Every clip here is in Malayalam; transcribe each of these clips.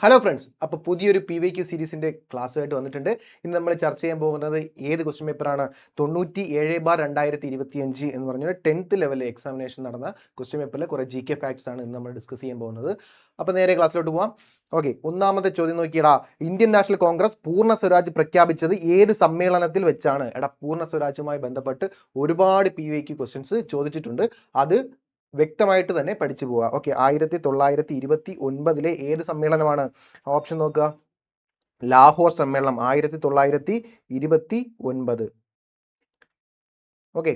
ഹലോ ഫ്രണ്ട്സ്, അപ്പോൾ പുതിയൊരു PYQ സീരീസിൻ്റെ ക്ലാസ്സുമായിട്ട് വന്നിട്ടുണ്ട്. ഇന്ന് നമ്മൾ ചർച്ച ചെയ്യാൻ പോകുന്നത് ഏത് ക്വസ്റ്റ്യൻ പേപ്പറാണ്? 97/2025 എന്ന് പറഞ്ഞാൽ 10th ലെവൽ എക്സാമിനേഷൻ നടന്ന ക്വസ്റ്റ്യൻ പേപ്പറിലെ കുറേ GK ഫാക്ട്സ് ആണ് ഇന്ന് നമ്മൾ ഡിസ്കസ് ചെയ്യാൻ പോകുന്നത്. അപ്പോൾ നേരെ ക്ലാസ്സിലോട്ട് പോകാം. ഓക്കെ, ഒന്നാമത്തെ ചോദ്യം നോക്കിയടാ. ഇന്ത്യൻ നാഷണൽ കോൺഗ്രസ് പൂർണ്ണ സ്വരാജ് പ്രഖ്യാപിച്ചത് ഏത് സമ്മേളനത്തിൽ വെച്ചാണ്? പൂർണ്ണ സ്വരാജുമായി ബന്ധപ്പെട്ട് ഒരുപാട് PYQ ക്വസ്റ്റ്യൻസ് ചോദിച്ചിട്ടുണ്ട്. അത് വ്യക്തമായിട്ട് തന്നെ പഠിച്ചു പോവുക. ഓക്കെ, 1929 ഏത് സമ്മേളനമാണ്? ഓപ്ഷൻ നോക്കുക. ലാഹോർ സമ്മേളനം 1929. ഓക്കെ,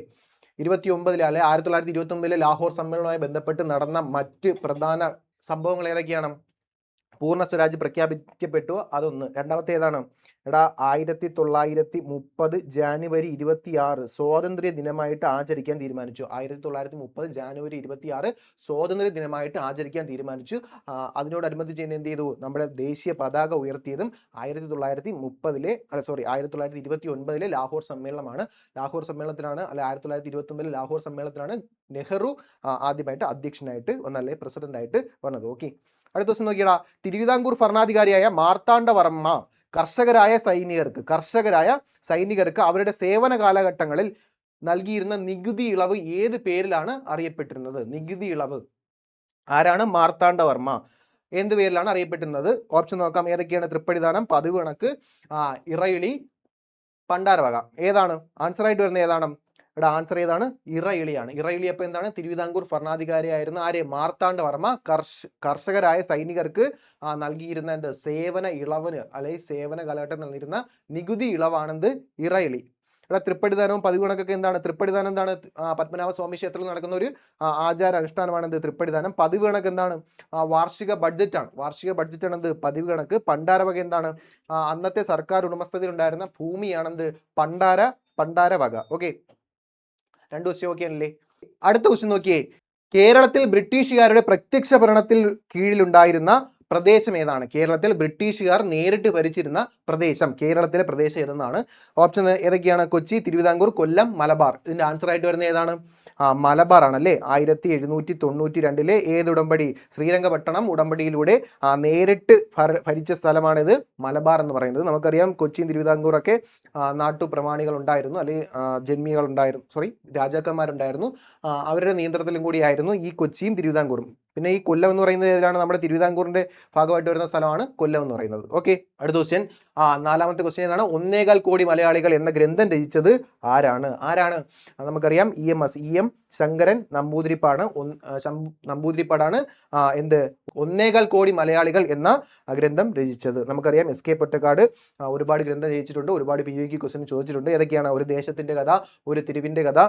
29 അല്ലെ 1929 ലാഹോർ സമ്മേളനവുമായി ബന്ധപ്പെട്ട് നടന്ന മറ്റ് പ്രധാന സംഭവങ്ങൾ ഏതൊക്കെയാണ്? പൂർണ്ണ സ്വരാജ് പ്രഖ്യാപിക്കപ്പെട്ടു, അതൊന്ന്. രണ്ടാമത്തെ ഏതാണ്? 1930 ജാനുവരി 26 സ്വാതന്ത്ര്യ ദിനമായിട്ട് ആചരിക്കാൻ തീരുമാനിച്ചു. 1930 ജാനുവരി 26 സ്വാതന്ത്ര്യ ദിനമായിട്ട് ആചരിക്കാൻ തീരുമാനിച്ചു. അതിനോടനുബന്ധിച്ച് എന്ത് ചെയ്തു? നമ്മുടെ ദേശീയ പതാക ഉയർത്തിയതും 1929 ലാഹോർ സമ്മേളനമാണ്. ലാഹോർ സമ്മേളനത്തിലാണ്, അല്ലെ 1929 ലാഹോർ സമ്മേളനത്തിലാണ് നെഹ്റു ആദ്യമായിട്ട് അധ്യക്ഷനായിട്ട് വന്നല്ലേ, പ്രസിഡന്റ് ആയിട്ട് വന്നത്. ഓക്കെ, അടുത്ത ദിവസം നോക്കിയടാ. തിരുവിതാംകൂർ ഭരണാധികാരിയായ മാർത്താണ്ഡവർമ്മ കർഷകരായ സൈനികർക്ക് അവരുടെ സേവന കാലഘട്ടങ്ങളിൽ നൽകിയിരുന്ന നികുതി ഇളവ് ഏത് പേരിലാണ് അറിയപ്പെട്ടിരുന്നത്? നികുതി ഇളവ് ആരാണ്? മാർത്താണ്ഡവർമ്മ. എന്ത് പേരിലാണ് അറിയപ്പെട്ടിരുന്നത്? ഓപ്ഷൻ നോക്കാം. ഏതൊക്കെയാണ്? തൃപ്പടിദാനം, പതിവ് കണക്ക്, ഇറയിളി, പണ്ടാരവക. ഏതാണ് ആൻസർ ആയിട്ട് വരുന്നത്? ഏതാണ്? ആൻസർ ഏതാണ്? ഇറയിളിയാണ്. ഇറയിളി അപ്പോൾ എന്താണ്? തിരുവിതാംകൂർ ഭരണാധികാരിയായിരുന്ന ആര്? മാർത്താണ്ഡവർമ്മ കർഷകരായ സൈനികർക്ക് നൽകിയിരുന്ന എന്ത് സേവന ഇളവിന്, അല്ലെങ്കിൽ സേവന കാലഘട്ടം നൽകിയിരുന്ന നികുതി ഇളവാണെന്ത്? ഇറയിളി. തൃപ്പടിദാനവും പതിവ് കണക്കൊക്കെ എന്താണ്? തൃപ്പടിദാനം എന്താണ്? പത്മനാഭ സ്വാമി ക്ഷേത്രത്തിൽ നടക്കുന്ന ഒരു ആചാര അനുഷ്ഠാനമാണ് എന്ത്? തൃപ്പടിദാനം. പതിവ് കണക്ക് എന്താണ്? വാർഷിക ബഡ്ജറ്റാണ്. എന്ത്? പതിവ് കണക്ക്. പണ്ടാരവക എന്താണ്? അന്നത്തെ സർക്കാർ ഉടമസ്ഥതയിൽ ഉണ്ടായിരുന്ന ഭൂമിയാണെന്ത്? പണ്ടാരവക. ഓക്കെ, രണ്ട് ക്വസ്റ്റ്യൻ ഓക്കെ ആണല്ലേ. അടുത്ത ക്വസ്റ്റ്യൻ നോക്കിയേ. കേരളത്തിൽ ബ്രിട്ടീഷുകാരുടെ പ്രത്യക്ഷ ഭരണത്തിൽ കീഴിലുണ്ടായിരുന്ന പ്രദേശം ഏതാണ്? കേരളത്തിൽ ബ്രിട്ടീഷുകാർ നേരിട്ട് ഭരിച്ചിരുന്ന പ്രദേശം, കേരളത്തിലെ പ്രദേശം ഏതെന്നാണ്. ഓപ്ഷൻ ഏതൊക്കെയാണ്? കൊച്ചി, തിരുവിതാംകൂർ, കൊല്ലം, മലബാർ. ഇതിന്റെ ആൻസർ ആയിട്ട് വരുന്നത് ഏതാണ്? മലബാർ ആണല്ലേ. 1792 ഏത് ഉടമ്പടി? ശ്രീരംഗപട്ടണം ഉടമ്പടിയിലൂടെ നേരിട്ട് ഭരിച്ച സ്ഥലമാണിത്, മലബാർ എന്ന് പറയുന്നത്. നമുക്കറിയാം കൊച്ചിയും തിരുവിതാംകൂറൊക്കെ നാട്ടുപ്രമാണികൾ ഉണ്ടായിരുന്നു, അല്ലെങ്കിൽ ജന്മികൾ ഉണ്ടായിരുന്നു, രാജാക്കന്മാരുണ്ടായിരുന്നു. അവരുടെ നിയന്ത്രണത്തിലും കൂടിയായിരുന്നു ഈ കൊച്ചിയും തിരുവിതാംകൂറും. പിന്നെ ഈ കൊല്ലം എന്ന് പറയുന്നത് ഏതാണ്? നമ്മുടെ തിരുവിതാംകൂറിന്റെ ഭാഗമായിട്ട് വരുന്ന സ്ഥലമാണ് കൊല്ലം എന്ന് പറയുന്നത്. ഓക്കെ, അടുത്ത ക്വസ്റ്റ്യൻ. നാലാമത്തെ ക്വസ്റ്റ്യൻ ഏതാണ്? 1.25 കോടി മലയാളികൾ എന്ന ഗ്രന്ഥം രചിച്ചത് ആരാണ്? നമുക്കറിയാം EM ശങ്കരൻ നമ്പൂതിരിപ്പാടാണ് എന്ത് 1.25 കോടി മലയാളികൾ എന്ന ഗ്രന്ഥം രചിച്ചത്. നമുക്കറിയാം SK പൊറ്റക്കാട് ഒരുപാട് ഗ്രന്ഥം രചിച്ചിട്ടുണ്ട്. ഒരുപാട് PYQ ക്വസ്റ്റ്യൻ ചോദിച്ചിട്ടുണ്ട്. ഏതൊക്കെയാണ്? ഒരു ദേശത്തിന്റെ കഥ, ഒരു തിരുവിന്റെ കഥ,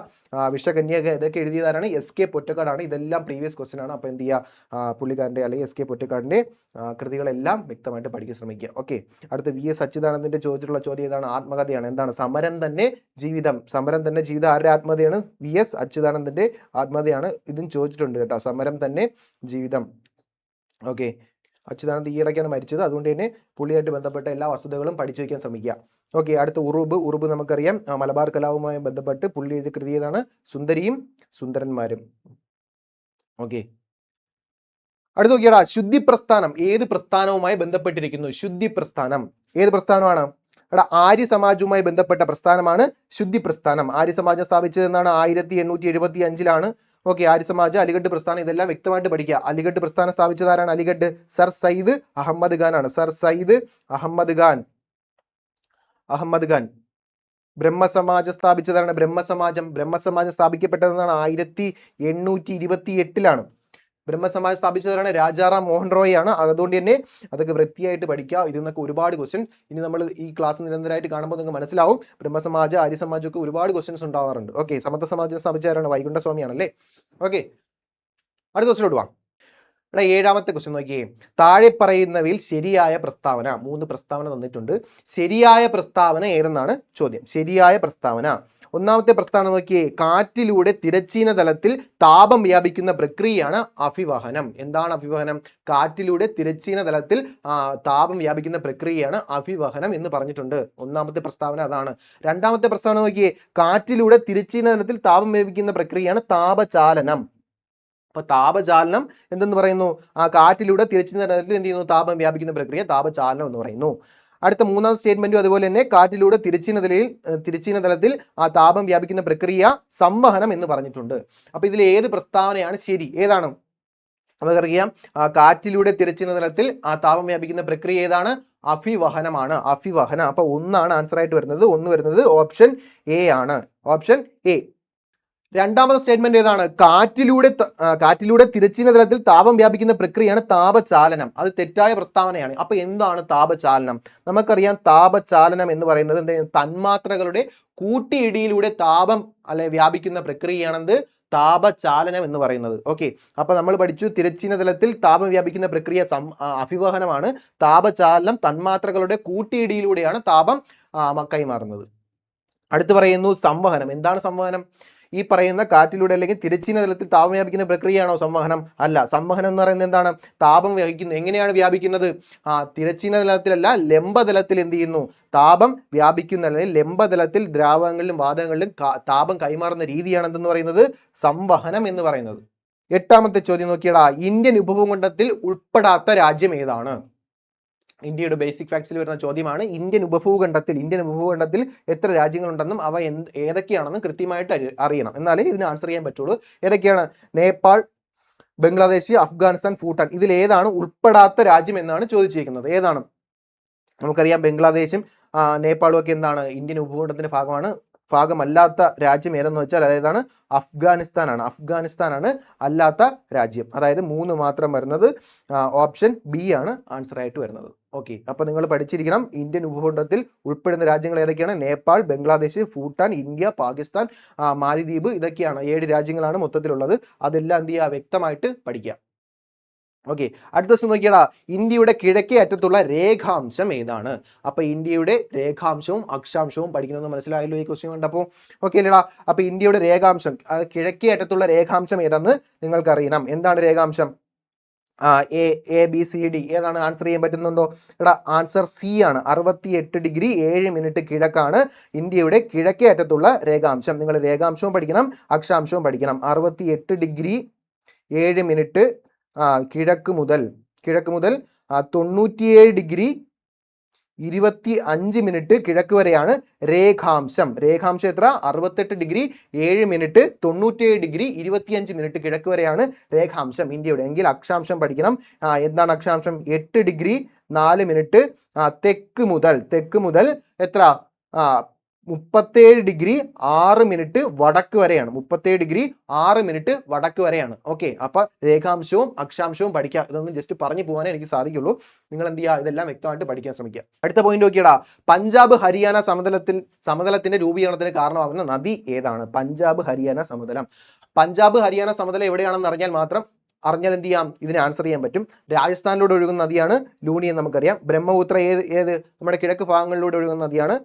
വിഷകന്യക, ഇതൊക്കെ എഴുതിയതാരാണ്? SK പൊറ്റക്കാടാണ്. ഇതെല്ലാം പ്രീവിയസ് ക്വസ്റ്റ്യൻ ആണ്. അപ്പോൾ എന്ത് ചെയ്യുക? പുള്ളിക്കാരൻ്റെ അല്ലെങ്കിൽ SK പൊറ്റക്കാടിന്റെ കൃതികളെല്ലാം വ്യക്തമായിട്ട് പഠിക്കാൻ ശ്രമിക്കുക. ഓക്കെ, അടുത്ത VS അച്യുതാനന്ദന്റെ ചോദിച്ചിട്ടുള്ള ചോദ്യം ഏതാണ്? ആത്മകഥയാണ്. എന്താണ്? സമരം തന്നെ ജീവിതം. ആരുടെ ആത്മകഥയാണ്? VS അച്യുതാനന്ദന്റെ ആത്മകഥയാണ്. ഇതും ചോദിച്ചിട്ടുണ്ട് കേട്ടോ. സമരം തന്നെ ജീവിതം. ഓക്കെ, അച്യുതാനന്ദ ഈയിടയ്ക്കാണ് മരിച്ചത്, അതുകൊണ്ട് തന്നെ പുള്ളിയായിട്ട് ബന്ധപ്പെട്ട എല്ലാ വസ്തുതകളും പഠിച്ചു വയ്ക്കാൻ ശ്രമിക്കുക. ഓക്കെ, അടുത്ത ഉറുബ് നമുക്കറിയാം മലബാർ കലാപവുമായി ബന്ധപ്പെട്ട് പുള്ളി എഴുതിയ കൃതി ഏതാണ്? സുന്ദരിയും സുന്ദരന്മാരും. ഓക്കെ, അടുത്ത് നോക്കിയാടാ. ശുദ്ധി പ്രസ്ഥാനം ഏത് പ്രസ്ഥാനവുമായി ബന്ധപ്പെട്ടിരിക്കുന്നു? ശുദ്ധി പ്രസ്ഥാനം ഏത് പ്രസ്ഥാനമാണ്? ആര്യ സമാജവുമായി ബന്ധപ്പെട്ട പ്രസ്ഥാനമാണ് ശുദ്ധി പ്രസ്ഥാനം. ആര്യ സമാജം സ്ഥാപിച്ചത് എന്നാണ്? 1875 ഓക്കെ, ആര്യ സമാജ്, അലിഗഡ് പ്രസ്ഥാനം, ഇതെല്ലാം വ്യക്തമായിട്ട് പഠിക്കുക. അലിഗഡ് പ്രസ്ഥാനം സ്ഥാപിച്ചത് ആരാണ്? അലിഗഡ് സർ സയ്യിദ് അഹമ്മദ് ഖാൻ ആണ്. സർ സയ്യിദ് അഹമ്മദ് ഖാൻ. ബ്രഹ്മസമാജം സ്ഥാപിച്ചതാണ്? ബ്രഹ്മസമാജം സ്ഥാപിക്കപ്പെട്ടതെന്നാണ്? 1828 ബ്രഹ്മസമാജം സ്ഥാപിച്ചതാണ് രാജാറാം മോഹൻ റോയ് ആണ്. അതുകൊണ്ട് തന്നെ അതൊക്കെ വൃത്തിയായിട്ട് പഠിക്കുക. ഇതിൽ നിന്നൊക്കെ ഒരുപാട് ക്വസ്റ്റ്യൻ ഇനി നമ്മൾ ഈ ക്ലാസ് നിരന്തരമായിട്ട് കാണുമ്പോൾ നിങ്ങൾക്ക് മനസ്സിലാവും. ബ്രഹ്മസമാജ്, ആര്യസമാജം ഒക്കെ ഒരുപാട് ക്വസ്റ്റ്യൻസ് ഉണ്ടാവാറുണ്ട്. ഓക്കെ, സമത്വ സമാജം സ്ഥാപിച്ചാരാണ്? വൈകുണ്ഠസ്വാമിയാണല്ലേ. ഓക്കെ, അടുത്ത ക്വസ്റ്റ്യൻ ഇടുവാ. ഏഴാമത്തെ ക്വസ്റ്റ്യൻ നോക്കിയേ. താഴെ പറയുന്നവയിൽ ശരിയായ പ്രസ്താവന. 3 പ്രസ്താവന തന്നിട്ടുണ്ട്. ശരിയായ പ്രസ്താവന ഏതെന്നാണ് ചോദ്യം. ശരിയായ പ്രസ്താവന. ഒന്നാമത്തെ പ്രസ്താവന നോക്കിയേ. കാറ്റിലൂടെ തിരശ്ചീന തലത്തിൽ താപം വ്യാപിക്കുന്ന പ്രക്രിയയാണ് അഭിവഹനം. എന്താണ് അഭിവഹനം? കാറ്റിലൂടെ തിരശ്ചീന തലത്തിൽ താപം വ്യാപിക്കുന്ന പ്രക്രിയയാണ് അഭിവഹനം എന്ന് പറഞ്ഞിട്ടുണ്ട്. ഒന്നാമത്തെ പ്രസ്താവന അതാണ്. രണ്ടാമത്തെ പ്രസ്താവന നോക്കിയേ. കാറ്റിലൂടെ തിരശ്ചീന തലത്തിൽ താപം വ്യാപിക്കുന്ന പ്രക്രിയയാണ് താപചാലനം. അപ്പൊ താപചാലനം എന്തെന്ന് പറയുന്നു? ആ കാറ്റിലൂടെ തിരശ്ചീന തലത്തിൽ എന്ത് ചെയ്യുന്നു? താപം വ്യാപിക്കുന്ന പ്രക്രിയ താപചാലനം എന്ന് പറയുന്നു. അടുത്ത മൂന്നാം സ്റ്റേറ്റ്മെന്റും അതുപോലെ തന്നെ കാറ്റിലൂടെ തിരശ്ചീന തലത്തിൽ ആ താപം വ്യാപിക്കുന്ന പ്രക്രിയ സംവഹനം എന്ന് പറഞ്ഞിട്ടുണ്ട്. അപ്പൊ ഇതിൽ ഏത് പ്രസ്താവനയാണ് ശരി? ഏതാണ്? നമുക്കറിയാം കാറ്റിലൂടെ തിരശ്ചീന തലത്തിൽ ആ താപം വ്യാപിക്കുന്ന പ്രക്രിയ ഏതാണ്? അഭിവഹനമാണ്. അഭിവഹനം. അപ്പൊ ഒന്നാണ് ആൻസർ ആയിട്ട് വരുന്നത്. ഒന്ന് വരുന്നത് ഓപ്ഷൻ എ ആണ്. Option A. രണ്ടാമത്തെ സ്റ്റേറ്റ്മെന്റ് ഏതാണ്? കാറ്റിലൂടെ തിരശ്ചീന തലത്തിൽ താപം വ്യാപിക്കുന്ന പ്രക്രിയയാണ് താപചാലനം. അത് തെറ്റായ പ്രസ്താവനയാണ്. അപ്പൊ എന്താണ് താപചാലനം? നമുക്കറിയാം താപചാലനം എന്ന് പറയുന്നത് തന്മാത്രകളുടെ കൂട്ടിയിടിയിലൂടെ താപം വ്യാപിക്കുന്ന പ്രക്രിയയാണെന്ത്? താപചാലനം എന്ന് പറയുന്നത്. ഓക്കെ, അപ്പൊ നമ്മൾ പഠിച്ചു തിരശ്ചീന തലത്തിൽ താപം വ്യാപിക്കുന്ന പ്രക്രിയ അഭിവഹനമാണ്. താപചാലനം തന്മാത്രകളുടെ കൂട്ടിയിടിയിലൂടെയാണ് താപം കൈമാറുന്നത്. അടുത്ത് പറയുന്നു സംവഹനം. എന്താണ് സംവഹനം? ഈ പറയുന്ന കാറ്റിലൂടെ അല്ലെങ്കിൽ തിരശ്ചീന തലത്തിൽ താപം വ്യാപിക്കുന്ന പ്രക്രിയയാണോ സംവഹനം? അല്ല. സംവഹനം എന്ന് പറയുന്നത് എന്താണ്? താപം വ്യാപിക്കുന്നത്. എങ്ങനെയാണ് വ്യാപിക്കുന്നത്? തിരശ്ചീന തലത്തിലല്ല, ലംബതലത്തിൽ എന്ത് ചെയ്യുന്നു? താപം വ്യാപിക്കുന്ന അല്ലെങ്കിൽ ലംബതലത്തിൽ ദ്രാവകങ്ങളിലും വാതകങ്ങളിലും താപം കൈമാറുന്ന രീതിയാണ് എന്തെന്ന് പറയുന്നത്? സംവഹനം എന്ന് പറയുന്നത്. എട്ടാമത്തെ ചോദ്യം നോക്കിയടാ. ഇന്ത്യൻ ഉപഭൂഖണ്ഡത്തിൽ ഉൾപ്പെടാത്ത രാജ്യം ഏതാണ്? ഇന്ത്യയുടെ ബേസിക് ഫാക്ട്സിൽ വരുന്ന ചോദ്യമാണ്. ഇന്ത്യൻ ഉപഭൂഖണ്ഡത്തിൽ എത്ര രാജ്യങ്ങളുണ്ടെന്നും അവ ഏതൊക്കെയാണെന്നും കൃത്യമായിട്ട് അറിയണം. എന്നാലേ ഇതിന് ആൻസർ ചെയ്യാൻ പറ്റുള്ളൂ. ഏതൊക്കെയാണ്? നേപ്പാൾ, ബംഗ്ലാദേശ്, അഫ്ഗാനിസ്ഥാൻ, ഭൂട്ടാൻ. ഇതിൽ ഏതാണ് ഉൾപ്പെടാത്ത രാജ്യം എന്നാണ് ചോദിച്ചിരിക്കുന്നത്. ഏതാണ്? നമുക്കറിയാം ബംഗ്ലാദേശും നേപ്പാളും ഒക്കെ എന്താണ്? ഇന്ത്യൻ ഉപഭൂഖണ്ഡത്തിന്റെ ഭാഗമല്ലാത്ത രാജ്യം ഏതെന്ന് വെച്ചാൽ അതായതാണ് അഫ്ഗാനിസ്ഥാനാണ് അല്ലാത്ത രാജ്യം. അതായത് 3 മാത്രം വരുന്നത് ഓപ്ഷൻ ബി ആണ് ആൻസർ ആയിട്ട് വരുന്നത്. ഓക്കെ, അപ്പൊ നിങ്ങൾ പഠിച്ചിരിക്കണം ഇന്ത്യൻ ഉപഭൂഖണ്ഡത്തിൽ ഉൾപ്പെടുന്ന രാജ്യങ്ങൾ ഏതൊക്കെയാണ്? നേപ്പാൾ, ബംഗ്ലാദേശ്, ഭൂട്ടാൻ, ഇന്ത്യ, പാകിസ്ഥാൻ, മാലിദ്വീപ്. ഇതൊക്കെയാണ് 7 രാജ്യങ്ങളാണ് മൊത്തത്തിലുള്ളത്. അതെല്ലാം എന്ത് ചെയ്യുക? വ്യക്തമായിട്ട് പഠിക്കുക. ഓക്കെ, അടുത്ത ദിവസം നോക്കിയാടാ. ഇന്ത്യയുടെ കിഴക്കേ അറ്റത്തുള്ള രേഖാംശം ഏതാണ്? അപ്പൊ ഇന്ത്യയുടെ രേഖാംശവും അക്ഷാംശവും പഠിക്കണമെന്ന് മനസ്സിലായല്ലോ ഈ ക്വസ്റ്റ്യൻ കണ്ടപ്പോൾ? ഓക്കെ അല്ലേടാ? അപ്പൊ ഇന്ത്യയുടെ രേഖാംശം, കിഴക്കേ അറ്റത്തുള്ള രേഖാംശം ഏതെന്ന് നിങ്ങൾക്ക് അറിയണം. എന്താണ് രേഖാംശം? A B C D. ഏതാണ്? ആൻസർ ചെയ്യാൻ പറ്റുന്നുണ്ടോ? എടാ ആൻസർ സി ആണ്. 68 ഡിഗ്രി 7 മിനിറ്റ് കിഴക്കാണ് ഇന്ത്യയുടെ കിഴക്കേ അറ്റത്തുള്ള രേഖാംശം. നിങ്ങൾ രേഖാംശവും പഠിക്കണം, അക്ഷാംശവും പഠിക്കണം. 68 ഡിഗ്രി 7 മിനിറ്റ് കിഴക്ക് മുതൽ 97 ഡിഗ്രി 25 മിനിറ്റ് കിഴക്ക് വരെയാണ് രേഖാംശം. രേഖാംശം എത്ര? 68 ഡിഗ്രി 7 മിനിറ്റ് 97 ഡിഗ്രി 25 മിനിറ്റ് കിഴക്ക് വരെയാണ് രേഖാംശം ഇന്ത്യയുടെ. എങ്കിൽ അക്ഷാംശം പഠിക്കണം. എന്താണ് അക്ഷാംശം? 8 ഡിഗ്രി 4 മിനിറ്റ് തെക്ക് മുതൽ എത്ര? 37 ഡിഗ്രി 6 മിനിറ്റ് വടക്ക് വരെയാണ്. 37 ഡിഗ്രി 6 മിനിറ്റ് വടക്ക് വരെയാണ്. ഓക്കെ, അപ്പൊ രേഖാംശവും അക്ഷാംശവും പഠിക്കുക. ഇതൊന്നും ജസ്റ്റ് പറഞ്ഞു പോകാനേ എനിക്ക് സാധിക്കുള്ളൂ. നിങ്ങൾ എന്ത് ചെയ്യുക? ഇതെല്ലാം വ്യക്തമായിട്ട് പഠിക്കാൻ ശ്രമിക്കുക. അടുത്ത പോയിന്റ് നോക്കിയടാ. പഞ്ചാബ് ഹരിയാന സമതലത്തിന്റെ രൂപീകരണത്തിന് കാരണമാകുന്ന നദി ഏതാണ്? പഞ്ചാബ് ഹരിയാന സമതലം എവിടെയാണെന്ന് അറിഞ്ഞാൽ എന്ത് ചെയ്യാം? ഇതിന് ആൻസർ ചെയ്യാൻ പറ്റും. രാജസ്ഥാനിലൂടെ ഒഴുകുന്ന നദിയാണ് ലൂണി എന്ന് നമുക്കറിയാം. ബ്രഹ്മപുത്ര ഏത് നമ്മുടെ കിഴക്ക് ഭാഗങ്ങളിലൂടെ ഒഴുകുന്ന നദിയാണ്.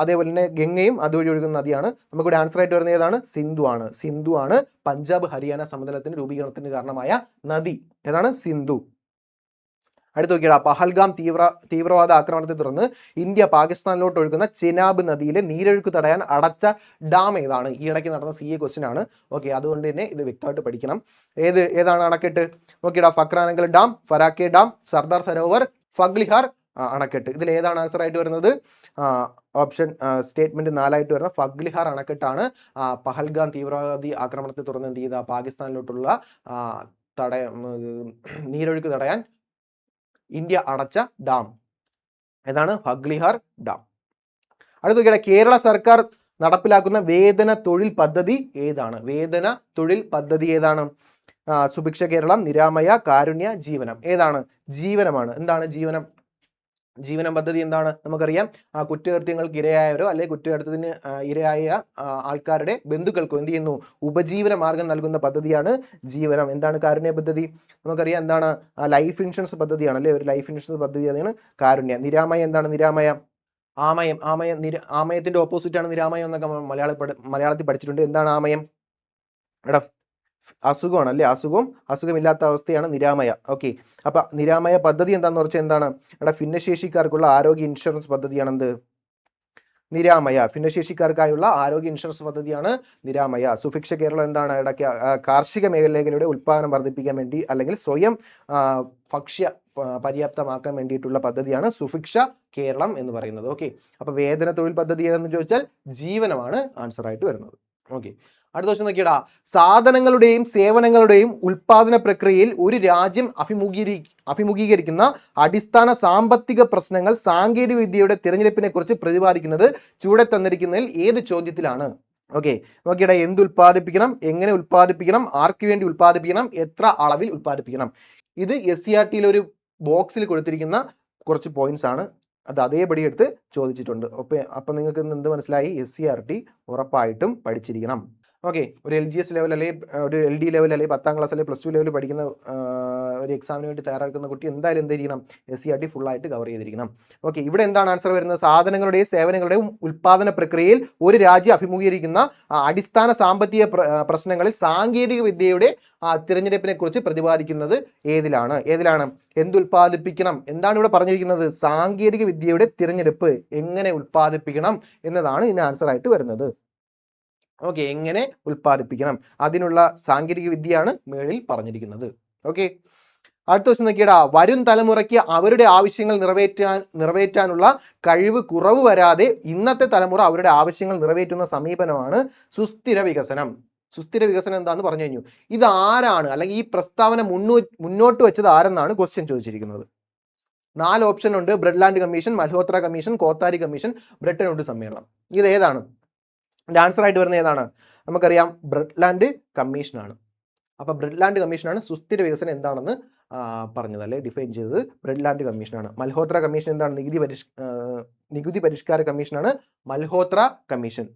അതേപോലെ തന്നെ ഗംഗയും അതുവഴി ഒഴുകുന്ന നദിയാണ്. നമുക്കിവിടെ ആൻസർ ആയിട്ട് വരുന്നത് ഏതാണ്? സിന്ധു ആണ് പഞ്ചാബ് ഹരിയാന സമതലത്തിന്റെ രൂപീകരണത്തിന് കാരണമായ നദി. ഏതാണ്? സിന്ധു. അടുത്ത് നോക്കിയാൽ പഹൽഗാം തീവ്രവാദ ആക്രമണത്തെ തുടർന്ന് ഇന്ത്യ പാകിസ്ഥാനിലോട്ട് ഒഴുകുന്ന ചെനാബ് നദിയിലെ നീരൊഴുക്ക് തടയാൻ അടച്ച ഡാം ഏതാണ്? ഈ ഇടയ്ക്ക് നടന്ന CA ക്വസ്റ്റ്യൻ ആണ്. ഓക്കെ, അതുകൊണ്ട് തന്നെ ഇത് വ്യക്തമായിട്ട് പഠിക്കണം. ഏതാണ് അണക്കെട്ട്? നോക്കിയടാ. ഫക്രാനങ്കൽ ഡാം, ഫരാക്കെ ഡാം, സർദാർ സരോവർ, ഫഗ്ലിഹാർ അണക്കെട്ട്. ഇതിൽ ഏതാണ് ആൻസർ ആയിട്ട് വരുന്നത്? ഓപ്ഷൻ സ്റ്റേറ്റ്മെന്റ് 4 വരുന്ന ഫഗ്ലിഹാർ അണക്കെട്ടാണ് പഹൽഗാം തീവ്രവാദി ആക്രമണത്തെ തുടർന്ന് എന്ത് ചെയ്ത പാകിസ്ഥാനിലോട്ടുള്ള നീരൊഴുക്ക് തടയാൻ ഇന്ത്യ അടച്ച ഡാം. ഏതാണ്? ഫഗ്ലിഹാർ ഡാം. അടുത്ത കേരള സർക്കാർ നടപ്പിലാക്കുന്ന വേതന തൊഴിൽ പദ്ധതി ഏതാണ്? സുഭിക്ഷ കേരളം, നിരാമയ, കാരുണ്യ, ജീവനം. ഏതാണ്? ജീവനമാണ്. എന്താണ് ജീവനം പദ്ധതി എന്താണ്? നമുക്കറിയാം കുറ്റകൃത്യങ്ങൾക്ക് ഇരയായവരോ അല്ലെങ്കിൽ കുറ്റകൃത്യത്തിന് ഇരയായ ആൾക്കാരുടെ ബന്ധുക്കൾക്കോ എന്ത് ചെയ്യുന്നു? ഉപജീവന മാർഗം നൽകുന്ന പദ്ധതിയാണ് ജീവനം. എന്താണ് കാരുണ്യ പദ്ധതി? നമുക്കറിയാം എന്താണ്? ലൈഫ് ഇൻഷുറൻസ് പദ്ധതിയാണ് അല്ലേ? ഒരു ലൈഫ് ഇൻഷുറൻസ് പദ്ധതി അതാണ് കാരുണ്യ. നിരാമയം എന്താണ്? ആമയത്തിന്റെ ഓപ്പോസിറ്റ് ആണ് നിരാമയം എന്നൊക്കെ മലയാളത്തിൽ പഠിച്ചിട്ടുണ്ട്. എന്താണ് ആമയം? എടാ അസുഖമാണ് അല്ലേ? അസുഖമില്ലാത്ത അവസ്ഥയാണ് നിരാമയ. ഓക്കെ, അപ്പൊ നിരാമയ പദ്ധതി എന്താന്ന് വെച്ചാൽ എന്താണ്? ഇവിടെ ഭിന്നശേഷിക്കാർക്കുള്ള ആരോഗ്യ ഇൻഷുറൻസ് പദ്ധതിയാണ് എന്ത്? നിരാമയ. ഭിന്നശേഷിക്കാർക്കായുള്ള ആരോഗ്യ ഇൻഷുറൻസ് പദ്ധതിയാണ് നിരാമയ. സുഭിക്ഷ കേരളം എന്താണ്? ഇടയ്ക്ക് കാർഷിക മേഖലയുടെ ഉൽപ്പാദനം വർദ്ധിപ്പിക്കാൻ വേണ്ടി അല്ലെങ്കിൽ സ്വയം ഭക്ഷ്യ പര്യാപ്തമാക്കാൻ വേണ്ടിയിട്ടുള്ള പദ്ധതിയാണ് സുഭിക്ഷ കേരളം എന്ന് പറയുന്നത്. ഓക്കെ, അപ്പൊ വേതന തൊഴിൽ പദ്ധതി ഏതെന്ന് ചോദിച്ചാൽ ജീവനമാണ് ആൻസർ ആയിട്ട് വരുന്നത്. ഓക്കെ, അടുത്ത ദിവസം നോക്കിയടാ, സാധനങ്ങളുടെയും സേവനങ്ങളുടെയും ഉൽപാദന പ്രക്രിയയിൽ ഒരു രാജ്യം അഭിമുഖീകരിക്കുന്ന അടിസ്ഥാന സാമ്പത്തിക പ്രശ്നങ്ങൾ സാങ്കേതിക വിദ്യയുടെ തിരഞ്ഞെടുപ്പിനെ കുറിച്ച് പ്രതിപാദിക്കുന്നത് ചുവടെ തന്നിരിക്കുന്നതിൽ ഏത് ചോദ്യത്തിലാണ്? ഓക്കെ, നോക്കിയടാ, എന്ത് ഉൽപ്പാദിപ്പിക്കണം, എങ്ങനെ ഉൽപ്പാദിപ്പിക്കണം, ആർക്ക് വേണ്ടി ഉൽപ്പാദിപ്പിക്കണം, എത്ര അളവിൽ ഉൽപ്പാദിപ്പിക്കണം. ഇത് SCRT ഒരു ബോക്സിൽ കൊടുത്തിരിക്കുന്ന കുറച്ച് പോയിന്റ്സ് ആണ്. അത് അതേപടി എടുത്ത് ചോദിച്ചിട്ടുണ്ട്. അപ്പം നിങ്ങൾക്ക് എന്ത് മനസ്സിലായി? SCRT ഉറപ്പായിട്ടും പഠിച്ചിരിക്കണം. ഓക്കെ, ഒരു LGS ലെവൽ അല്ലെങ്കിൽ ഒരു LD ലെവൽ അല്ലെങ്കിൽ 10ാം ക്ലാസ് അല്ലെങ്കിൽ +2 ലെവൽ പഠിക്കുന്ന ഒരു എക്സാമിന് വേണ്ടി തയ്യാറെടുക്കുന്ന കുട്ടി എന്തായാലും എന്ത് ചെയ്യണം? SCRT ഫുള്ളായിട്ട് കവർ ചെയ്തിരിക്കണം. ഓക്കെ, ഇവിടെ എന്താണ് ആൻസർ വരുന്നത്? സാധനങ്ങളുടെയും സേവനങ്ങളുടെയും ഉൽപ്പാദന പ്രക്രിയയിൽ ഒരു രാജ്യം അഭിമുഖീകരിക്കുന്ന അടിസ്ഥാന സാമ്പത്തിക പ്രശ്നങ്ങളിൽ സാങ്കേതിക വിദ്യയുടെ തിരഞ്ഞെടുപ്പിനെ കുറിച്ച് പ്രതിപാദിക്കുന്നത് ഏതിലാണ്? എന്തുൽപ്പാദിപ്പിക്കണം? എന്താണ് ഇവിടെ പറഞ്ഞിരിക്കുന്നത്? സാങ്കേതിക വിദ്യയുടെ തിരഞ്ഞെടുപ്പ് എങ്ങനെ ഉൽപ്പാദിപ്പിക്കണം എന്നതാണ് ഇതിന് ആൻസർ ആയിട്ട് വരുന്നത്. ഓക്കെ, എങ്ങനെ ഉൽപ്പാദിപ്പിക്കണം, അതിനുള്ള സാങ്കേതിക വിദ്യയാണ് മേളിൽ പറഞ്ഞിരിക്കുന്നത്. ഓക്കെ, അടുത്ത ദിവസം നോക്കിയടാ, വരും തലമുറയ്ക്ക് അവരുടെ ആവശ്യങ്ങൾ നിറവേറ്റാനുള്ള കഴിവ് കുറവ് വരാതെ ഇന്നത്തെ തലമുറ അവരുടെ ആവശ്യങ്ങൾ നിറവേറ്റുന്ന സമീപനമാണ് സുസ്ഥിര വികസനം. സുസ്ഥിര വികസനം എന്താണെന്ന് പറഞ്ഞു കഴിഞ്ഞു. ഇത് ആരാണ്, അല്ലെങ്കിൽ ഈ പ്രസ്താവന മുന്നോട്ട് വെച്ചത് ആരെന്നാണ് ക്വസ്റ്റ്യൻ ചോദിച്ചിരിക്കുന്നത്. 4 ഓപ്ഷൻ ഉണ്ട്: Brundtland commission, Malhotra commission, Kothari commission, Bretton Wood സമ്മേളനം. ഇത് ഏതാണ്? ആൻസർ ആയിട്ട് വരുന്നത് ഏതാണ്? നമുക്കറിയാം, ബ്രെഡ്ലാൻഡ് കമ്മീഷനാണ്. അപ്പൊ ബ്രെഡ്ലാൻഡ് കമ്മീഷനാണ് സുസ്ഥിര വികസനം എന്താണെന്ന് പറഞ്ഞത്, അല്ലെ ഡിഫൈൻ ചെയ്തത് ബ്രെഡ്ലാൻഡ് കമ്മീഷനാണ്. മൽഹോത്ര കമ്മീഷൻ എന്താണ്? നികുതി പരിഷ്കാര കമ്മീഷനാണ് മൽഹോത്ര കമ്മീഷൻ.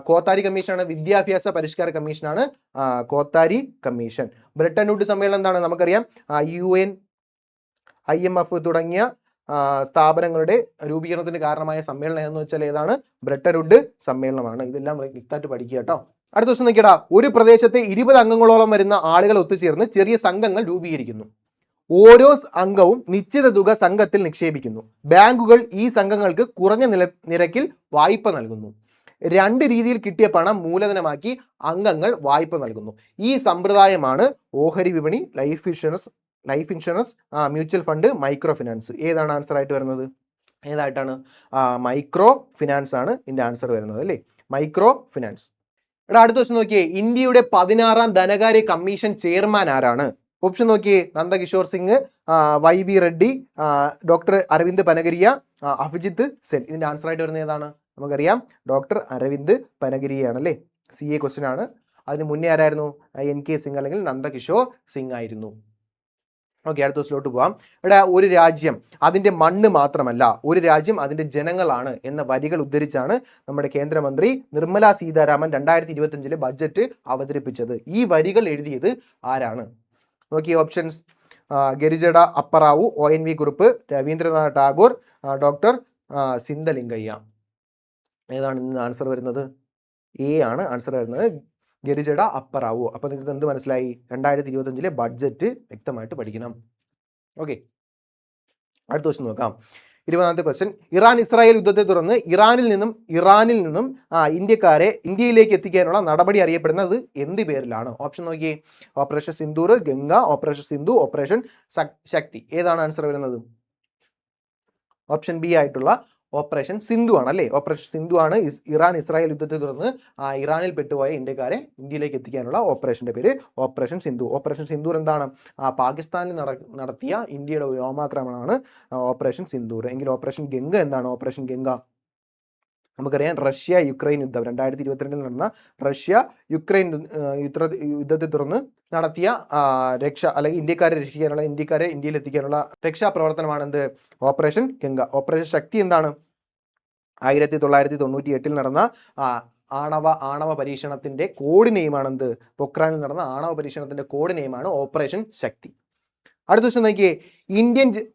കോത്താരി കമ്മീഷനാണ് വിദ്യാഭ്യാസ പരിഷ്കാര കമ്മീഷനാണ് കോത്താരി കമ്മീഷൻ. ബ്രെട്ടൻ വുഡ് സമ്മേളനം എന്താണ്? നമുക്കറിയാം, UN, IMF തുടങ്ങിയ സ്ഥാപനങ്ങളുടെ രൂപീകരണത്തിന് കാരണമായ സമ്മേളനം എന്ന് വെച്ചാൽ ഏതാണ്? ബ്രെട്ടൻ വുഡ് സമ്മേളനമാണ്. ഇതെല്ലാം വ്യക്തമായിട്ട് പഠിക്കുക കേട്ടോ. അടുത്ത ദിവസം നോക്കിയടാ, ഒരു പ്രദേശത്തെ 20 അംഗങ്ങളോളം വരുന്ന ആളുകൾ ഒത്തുചേർന്ന് ചെറിയ സംഘങ്ങൾ രൂപീകരിക്കുന്നു. ഓരോ അംഗവും നിശ്ചിത തുക സംഘത്തിൽ നിക്ഷേപിക്കുന്നു. ബാങ്കുകൾ ഈ സംഘങ്ങൾക്ക് കുറഞ്ഞ നിരക്കിൽ വായ്പ നൽകുന്നു. 2 രീതിയിൽ കിട്ടിയ പണം മൂലധനമാക്കി അംഗങ്ങൾ വായ്പ നൽകുന്നു. ഈ സമ്പ്രദായമാണ് ഓഹരി വിപണി, life insurance, mutual fund, micro finance. ഏതാണ് ആൻസർ ആയിട്ട് വരുന്നത്? ഏതായിട്ടാണ്? മൈക്രോ ഫിനാൻസ് ആണ് ഇതിന്റെ ആൻസർ വരുന്നത്, അല്ലേ? Micro finance. അടുത്ത ദിവസം നോക്കിയേ, ഇന്ത്യയുടെ 16ാം ധനകാര്യ കമ്മീഷൻ ചെയർമാൻ ആരാണ്? ഓപ്ഷൻ നോക്കിയേ: നന്ദകിഷോർ സിംഗ്, YV റെഡ്ഡി, ഡോക്ടർ അരവിന്ദ് പനഗരിയ, അഭിജിത്ത് സെൻ. ഇതിന്റെ ആൻസർ ആയിട്ട് വരുന്നത് ഏതാണ്? നമുക്കറിയാം, ഡോക്ടർ അരവിന്ദ് പനഗരിയാണ്, അല്ലേ? CA ക്വസ്റ്റ്യൻ ആണ്. അതിന് മുന്നേ ആരായിരുന്നു? NK സിംഗ് അല്ലെങ്കിൽ നന്ദകിഷോർ സിംഗ് ആയിരുന്നു. ഓക്കെ, അടുത്ത ദിവസത്തിലോട്ട് പോവാം. ഇവിടെ ഒരു രാജ്യം അതിൻ്റെ മണ്ണ് മാത്രമല്ല, ഒരു രാജ്യം അതിൻ്റെ ജനങ്ങളാണ് എന്ന വരികൾ ഉദ്ധരിച്ചാണ് നമ്മുടെ കേന്ദ്രമന്ത്രി നിർമ്മല സീതാരാമൻ 2025 ബഡ്ജറ്റ് അവതരിപ്പിച്ചത്. ഈ വരികൾ എഴുതിയത് ആരാണ്? നോക്കിയ options: Gurajada Apparao, ONV Kurup, Rabindranath Tagore, doctor Siddalingaiah. ഏതാണ് ഇന്ന് ആൻസർ വരുന്നത്? A ആണ് ആൻസർ വരുന്നത്, ഗിരിജട അപ്പറാവു. അപ്പൊ നിങ്ങൾക്ക് എന്ത് മനസ്സിലായി? 2025 ബഡ്ജറ്റ് വ്യക്തമായിട്ട് പഠിക്കണം. ഓക്കെ, അടുത്ത ക്വസ്റ്റ്യൻ നോക്കാം. 20ാമത്തെ ക്വസ്റ്റ്യൻ: ഇറാൻ ഇസ്രായേൽ യുദ്ധത്തെ തുടർന്ന് ഇറാനിൽ നിന്നും ഇന്ത്യക്കാരെ ഇന്ത്യയിലേക്ക് എത്തിക്കാനുള്ള നടപടി അറിയപ്പെടുന്നത് എന്ത് പേരിലാണ്? ഓപ്ഷൻ നോക്കിയേ: operation Sindoor, Ganga, operation Sindhu, operation Shakti. ഏതാണ് ആൻസർ വരുന്നത്? ഓപ്ഷൻ B ആയിട്ടുള്ള ഓപ്പറേഷൻ സിന്ധു ആണ്, അല്ലേ? ഓപ്പറേഷൻ സിന്ധു ആണ് ഇറാൻ ഇസ്രായേൽ യുദ്ധത്തെ തുടർന്ന് ഇറാനിൽ പെട്ടുപോയ ഇന്ത്യക്കാരെ ഇന്ത്യയിലേക്ക് എത്തിക്കാനുള്ള ഓപ്പറേഷന്റെ പേര് ഓപ്പറേഷൻ സിന്ധു. ഓപ്പറേഷൻ സിന്ദൂർ എന്താണ്? പാകിസ്ഥാനിൽ നടത്തിയ ഇന്ത്യയുടെ വ്യോമാക്രമണമാണ് ഓപ്പറേഷൻ സിന്ദൂർ. എങ്കിൽ ഓപ്പറേഷൻ ഗംഗ എന്താണ്? ഓപ്പറേഷൻ ഗംഗ നമുക്കറിയാം, റഷ്യ യുക്രൈൻ യുദ്ധം 2022 നടന്ന റഷ്യ യുക്രൈൻ യുദ്ധത്തെ തുടർന്ന് നടത്തിയ രക്ഷ അല്ലെങ്കിൽ ഇന്ത്യക്കാരെ രക്ഷിക്കാനുള്ള, ഇന്ത്യക്കാരെ ഇന്ത്യയിൽ എത്തിക്കാനുള്ള രക്ഷാപ്രവർത്തനമാണ് എന്ത്? ഓപ്പറേഷൻ ഗംഗ. ഓപ്പറേഷൻ ശക്തി എന്താണ്? 1998 നടന്ന ആണവ പരീക്ഷണത്തിന്റെ കോഡ് നെയിമാണ് എന്ത്? പൊക്രാനിൽ നടന്ന ആണവ പരീക്ഷണത്തിന്റെ കോഡ് നെയിമാണ് ഓപ്പറേഷൻ ശക്തി. അടുത്ത ദിവസം നോക്കിയേ,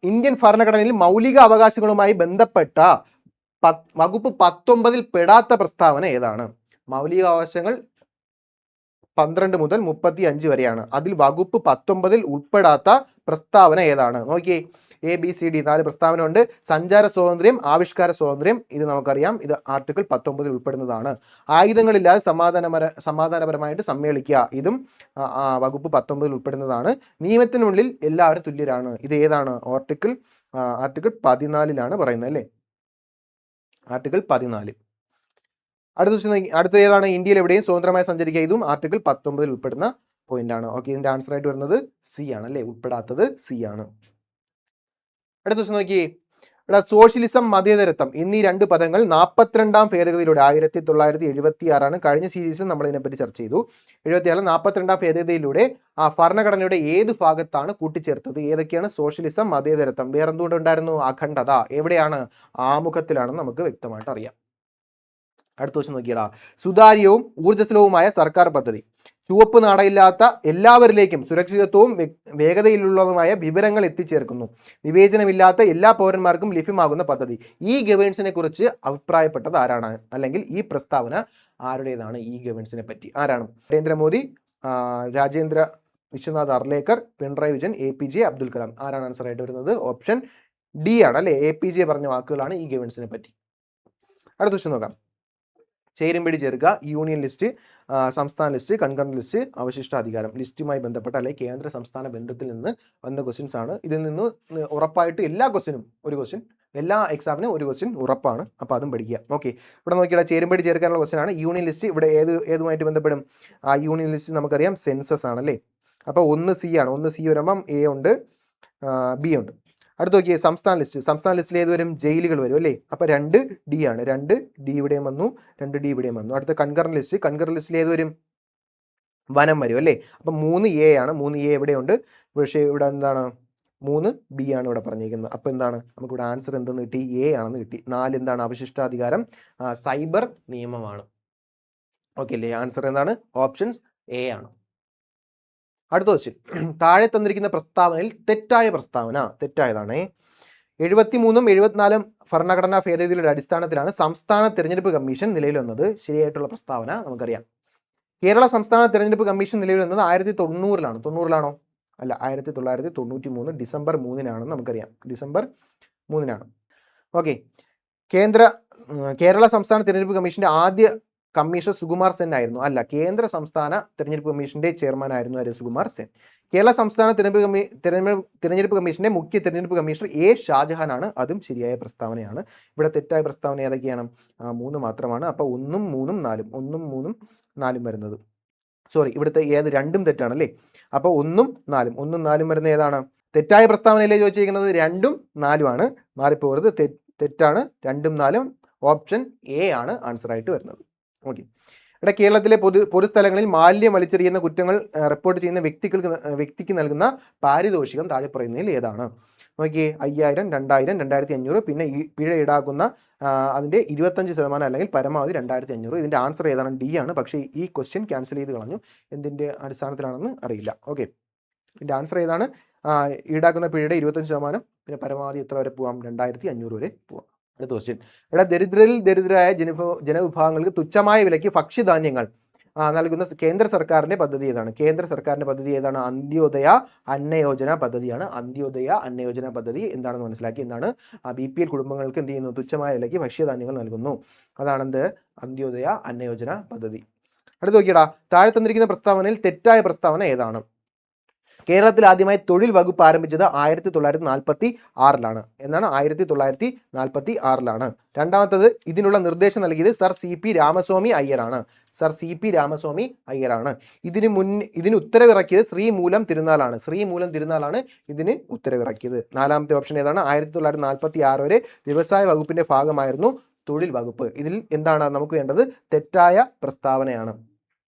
ഇന്ത്യൻ ഭരണഘടനയിൽ മൗലിക അവകാശങ്ങളുമായി ബന്ധപ്പെട്ട വകുപ്പ് 19 പെടാത്ത പ്രസ്താവന ഏതാണ്? മൗലിക അവകാശങ്ങൾ 12 മുതൽ 35 വരെയാണ്. അതിൽ വകുപ്പ് 19 ഉൾപ്പെടാത്ത പ്രസ്താവന ഏതാണ്? നോക്കിയേ, ABCD 4 പ്രസ്താവന ഉണ്ട്. സഞ്ചാര സ്വാതന്ത്ര്യം, ആവിഷ്കാര സ്വാതന്ത്ര്യം, ഇത് നമുക്കറിയാം, ഇത് ആർട്ടിക്കിൾ 19 ഉൾപ്പെടുന്നതാണ്. ആയുധങ്ങളില്ലാതെ സമാധാനപരമായിട്ട് സമ്മേളിക്കുക, ഇതും വകുപ്പ് 19 ഉൾപ്പെടുന്നതാണ്. നിയമത്തിനുള്ളിൽ എല്ലാവരും തുല്യരാണ്, ഇത് ഏതാണ്? ആർട്ടിക്കിൾ 14 പറയുന്നത് അല്ലേ, ആർട്ടിക്കിൾ 14. അടുത്ത ഏതാണ്? ഇന്ത്യയിൽ എവിടെയും സ്വതന്ത്രമായി സഞ്ചരിക്കുക, ഇതും ആർട്ടിക്കിൾ 19 ഉൾപ്പെടുന്ന പോയിന്റ് ആണ്. ഓക്കെ, ഇതിന്റെ ആൻസർ ആയിട്ട് വരുന്നത് സി ആണ് അല്ലേ, ഉൾപ്പെടാത്തത് സി ആണ്. അടുത്ത ദിവസം നോക്കിയേ, ഇവിടെ സോഷ്യലിസം, മതേതരത്വം എന്നീ 2 പദങ്ങൾ 42ാം ഭേദഗതിയിലൂടെ 1976 കഴിഞ്ഞ സീരീസിൽ നമ്മൾ ഇതിനെപ്പറ്റി ചർച്ച ചെയ്തു. 76 42ാം ഭേദഗതിയിലൂടെ ആ ഭരണഘടനയുടെ ഏത് ഭാഗത്താണ് കൂട്ടിച്ചേർത്തത്? ഏതൊക്കെയാണ്? സോഷ്യലിസം, മതേതരത്വം. വേറെന്തുകൊണ്ടുണ്ടായിരുന്നു? അഖണ്ഡത. എവിടെയാണ്? ആമുഖത്തിലാണെന്ന് നമുക്ക് വ്യക്തമായിട്ട് അറിയാം. അടുത്ത ദിവസം നോക്കിയടാ, സുതാര്യവും ഊർജ്ജസ്വലവുമായ സർക്കാർ പദ്ധതി. ചുവപ്പ് നാടയില്ലാത്ത എല്ലാവരിലേക്കും സുരക്ഷിതത്വവും വേഗതയിലുള്ളതുമായ വിവരങ്ങൾ എത്തിച്ചേർക്കുന്നു. വിവേചനമില്ലാത്ത എല്ലാ പൗരന്മാർക്കും ലഭ്യമാകുന്ന പദ്ധതി. ഈ ഗവേൺസിനെ കുറിച്ച് അഭിപ്രായപ്പെട്ടത് ആരാണ്? അല്ലെങ്കിൽ ഈ പ്രസ്താവന ആരുടേതാണ്? ഈ ഗവേൺസിനെ പറ്റി ആരാണ്? നരേന്ദ്രമോദി, രാജേന്ദ്ര വിശ്വനാഥ് അർലേക്കർ, പിണറായി വിജയൻ, APJ അബ്ദുൽ കലാം. ആരാണ് ആൻസർ ആയിട്ട് വരുന്നത്? ഓപ്ഷൻ ഡി ആണ് അല്ലേ, APJ പറഞ്ഞ വാക്കുകളാണ് ഈ ഗവേൺസിനെ പറ്റി. അടുത്ത ക്വസ്റ്റ്യൻ നോക്കാം. ചേരുംപടി ചേർക്കുക, യൂണിയൻ ലിസ്റ്റ്, സംസ്ഥാന ലിസ്റ്റ്, കൺകറന്റ് ലിസ്റ്റ്, അവശിഷ്ട അധികാരം. ലിസ്റ്റുമായി ബന്ധപ്പെട്ട അല്ലെങ്കിൽ കേന്ദ്ര സംസ്ഥാന ബന്ധത്തിൽ നിന്ന് വന്ന ക്വസ്റ്റ്യൻസ് ആണ്. ഇതിൽ നിന്ന് ഉറപ്പായിട്ട് എല്ലാ ക്വസ്റ്റ്യനും ഒരു ക്വസ്റ്റ്യൻ, എല്ലാ എക്സാമിനും ഒരു ക്വസ്റ്റ്യൻ ഉറപ്പാണ്. അപ്പോൾ അതും പഠിക്കുക. ഓക്കെ, ഇവിടെ നോക്കിയാൽ ചേരുംപടി ചേർക്കാനുള്ള ക്വസ്റ്റ്യൻ ആണ്. യൂണിയൻ ലിസ്റ്റ് ഇവിടെ ഏതുമായിട്ട് ബന്ധപ്പെടും? ആ യൂണിയൻ ലിസ്റ്റ് നമുക്കറിയാം സെൻസസ് ആണല്ലേ. അപ്പോൾ 1C ആണ്. 1C വരുമ്പം A ഉണ്ട്, B ഉണ്ട്. അടുത്ത് നോക്കിയേ, സംസ്ഥാന ലിസ്റ്റ്. സംസ്ഥാന ലിസ്റ്റിൽ ഏത് വരും? ജയിലുകൾ വരും അല്ലേ. അപ്പോൾ 2D ആണ്. 2D ഇവിടെയും വന്നു, 2D ഇവിടെയും വന്നു. അടുത്ത കൺകറന്റ് ലിസ്റ്റ്. കൺകറന്റ് ലിസ്റ്റിൽ ഏത് വരും? വനം വരും അല്ലേ. അപ്പം 3A ആണ്. 3A എവിടെയുണ്ട്? പക്ഷേ ഇവിടെ എന്താണ്? 3B ആണ് ഇവിടെ പറഞ്ഞിരിക്കുന്നത്. അപ്പോൾ എന്താണ്? നമുക്കിവിടെ ആൻസർ എന്തെന്ന് കിട്ടി? A ആണെന്ന് കിട്ടി. 4 എന്താണ്? അവശിഷ്ടാധികാരം, സൈബർ നിയമമാണ്. ഓക്കെ അല്ലേ. ആൻസർ എന്താണ്? ഓപ്ഷൻ A ആണ്. അടുത്ത ക്വസ്റ്റ്യൻ, താഴെ തന്നിരിക്കുന്ന പ്രസ്താവനയിൽ തെറ്റായ പ്രസ്താവന. തെറ്റായതാണ്. 73ഉം 74ഉം ഭരണഘടനാ ഭേദഗതിയുടെ അടിസ്ഥാനത്തിലാണ് സംസ്ഥാന തെരഞ്ഞെടുപ്പ് കമ്മീഷൻ നിലവിൽ വന്നത്. ശരിയായിട്ടുള്ള പ്രസ്താവന നമുക്കറിയാം. കേരള സംസ്ഥാന തെരഞ്ഞെടുപ്പ് കമ്മീഷൻ നിലവിൽ വന്നത് 1990-ലാണ്. 90-ലാണോ? അല്ല, 1993 ഡിസംബർ 3-നാണെന്ന് നമുക്കറിയാം. ഡിസംബർ 3-നാണ്. ഓക്കെ, കേരള സംസ്ഥാന തെരഞ്ഞെടുപ്പ് കമ്മീഷന്റെ ആദ്യ കമ്മീഷണർ സുകുമാർ സെൻ ആയിരുന്നു. അല്ല, കേന്ദ്ര സംസ്ഥാന തെരഞ്ഞെടുപ്പ് കമ്മീഷന്റെ ചെയർമാൻ ആയിരുന്നു സുകുമാർ സെൻ. കേരള സംസ്ഥാന തെരഞ്ഞെടുപ്പ് കമ്മീഷന്റെ മുഖ്യ തെരഞ്ഞെടുപ്പ് കമ്മീഷണർ A ഷാജഹാൻ ആണ്. അതും ശരിയായ പ്രസ്താവനയാണ്. ഇവിടെ തെറ്റായ പ്രസ്താവന ഏതൊക്കെയാണ്? 3 മാത്രമാണ്. അപ്പോൾ 1ഉം 3ഉം 4ഉം 1ഉം 3ഉം 4ഉം വരുന്നത്. സോറി, ഇവിടുത്തെ ഏത് 2ഉം തെറ്റാണല്ലേ. അപ്പോൾ 1ഉം 4ഉം 1ഉം 4ഉം വരുന്ന ഏതാണ്? തെറ്റായ പ്രസ്താവനയിലേ ചോദിച്ചിരിക്കുന്നത് 2ഉം 4ഉം ആണ്. മാറിപ്പോകരുത്, തെറ്റാണ്. 2ഉം 4ഉം ഓപ്ഷൻ A ആണ് ആൻസർ ആയിട്ട് വരുന്നത്. ഓക്കെ, ഇവിടെ കേരളത്തിലെ പൊതുസ്ഥലങ്ങളിൽ മാലിന്യം വലിച്ചെറിയുന്ന കുറ്റങ്ങൾ റിപ്പോർട്ട് ചെയ്യുന്ന വ്യക്തിക്ക് നൽകുന്ന പാരിതോഷികം താഴെ പറയുന്നതിൽ ഏതാണ്? നോക്കിയേ, 5000, 2000, 2500, പിന്നെ പിഴ ഈടാക്കുന്ന അതിൻ്റെ 25% അല്ലെങ്കിൽ പരമാവധി 2500. ഇതിൻ്റെ ആൻസർ ഏതാണ്? D ആണ്. പക്ഷേ ഈ ക്വസ്റ്റ്യൻ ക്യാൻസൽ ചെയ്ത് കളഞ്ഞു. എന്തിൻ്റെ അടിസ്ഥാനത്തിലാണെന്ന് അറിയില്ല. ഓക്കെ, ഇതിൻ്റെ ആൻസർ ഏതാണ്? ഈടാക്കുന്ന പിഴയുടെ 25%, പിന്നെ പരമാവധി എത്ര വരെ പോവാം? 2500 വരെ പോവാം. അടുത്ത ക്വസ്റ്റ്യൻ, ഇവിടെ ദരിദ്രരായ ജനവിഭാഗങ്ങൾക്ക് തുച്ഛമായ വിലയ്ക്ക് ഭക്ഷ്യധാന്യങ്ങൾ നൽകുന്ന കേന്ദ്ര സർക്കാരിന്റെ പദ്ധതി ഏതാണ്? കേന്ദ്ര സർക്കാരിന്റെ പദ്ധതി ഏതാണ്? അന്ത്യോദയ അന്നയോജന പദ്ധതിയാണ്. അന്ത്യോദയ അന്നയോജന പദ്ധതി എന്താണെന്ന് മനസ്സിലാക്കി. എന്താണ്? BPL കുടുംബങ്ങൾക്ക് എന്ത് ചെയ്യുന്നു? തുച്ഛമായ വിലയ്ക്ക് ഭക്ഷ്യധാന്യങ്ങൾ നൽകുന്നു. അതാണെന്ത്? അന്ത്യോദയ അന്നയോജന പദ്ധതി. അടുത്ത് നോക്കിയടാ, താഴെ തന്നിരിക്കുന്ന പ്രസ്താവനയിൽ തെറ്റായ പ്രസ്താവന ഏതാണ്? കേരളത്തിൽ ആദ്യമായി തൊഴിൽ വകുപ്പ് ആരംഭിച്ചത് 1946-ലാണ്. എന്നാണ്? 1946-ലാണ്. രണ്ടാമത്തത്, ഇതിനുള്ള നിർദ്ദേശം നൽകിയത് സർ CP രാമസ്വാമി അയ്യരാണ്. സർ CP രാമസ്വാമി അയ്യരാണ്. ഇതിന് ഉത്തരവിറക്കിയത് ശ്രീമൂലം തിരുനാളാണ്. ശ്രീമൂലം തിരുനാളാണ് ഇതിന് ഉത്തരവിറക്കിയത്. നാലാമത്തെ ഓപ്ഷൻ ഏതാണ്? 1946 വരെ വ്യവസായ വകുപ്പിന്റെ ഭാഗമായിരുന്നു തൊഴിൽ വകുപ്പ്. ഇതിൽ എന്താണ് നമുക്ക് വേണ്ടത്? തെറ്റായ പ്രസ്താവനയാണ്.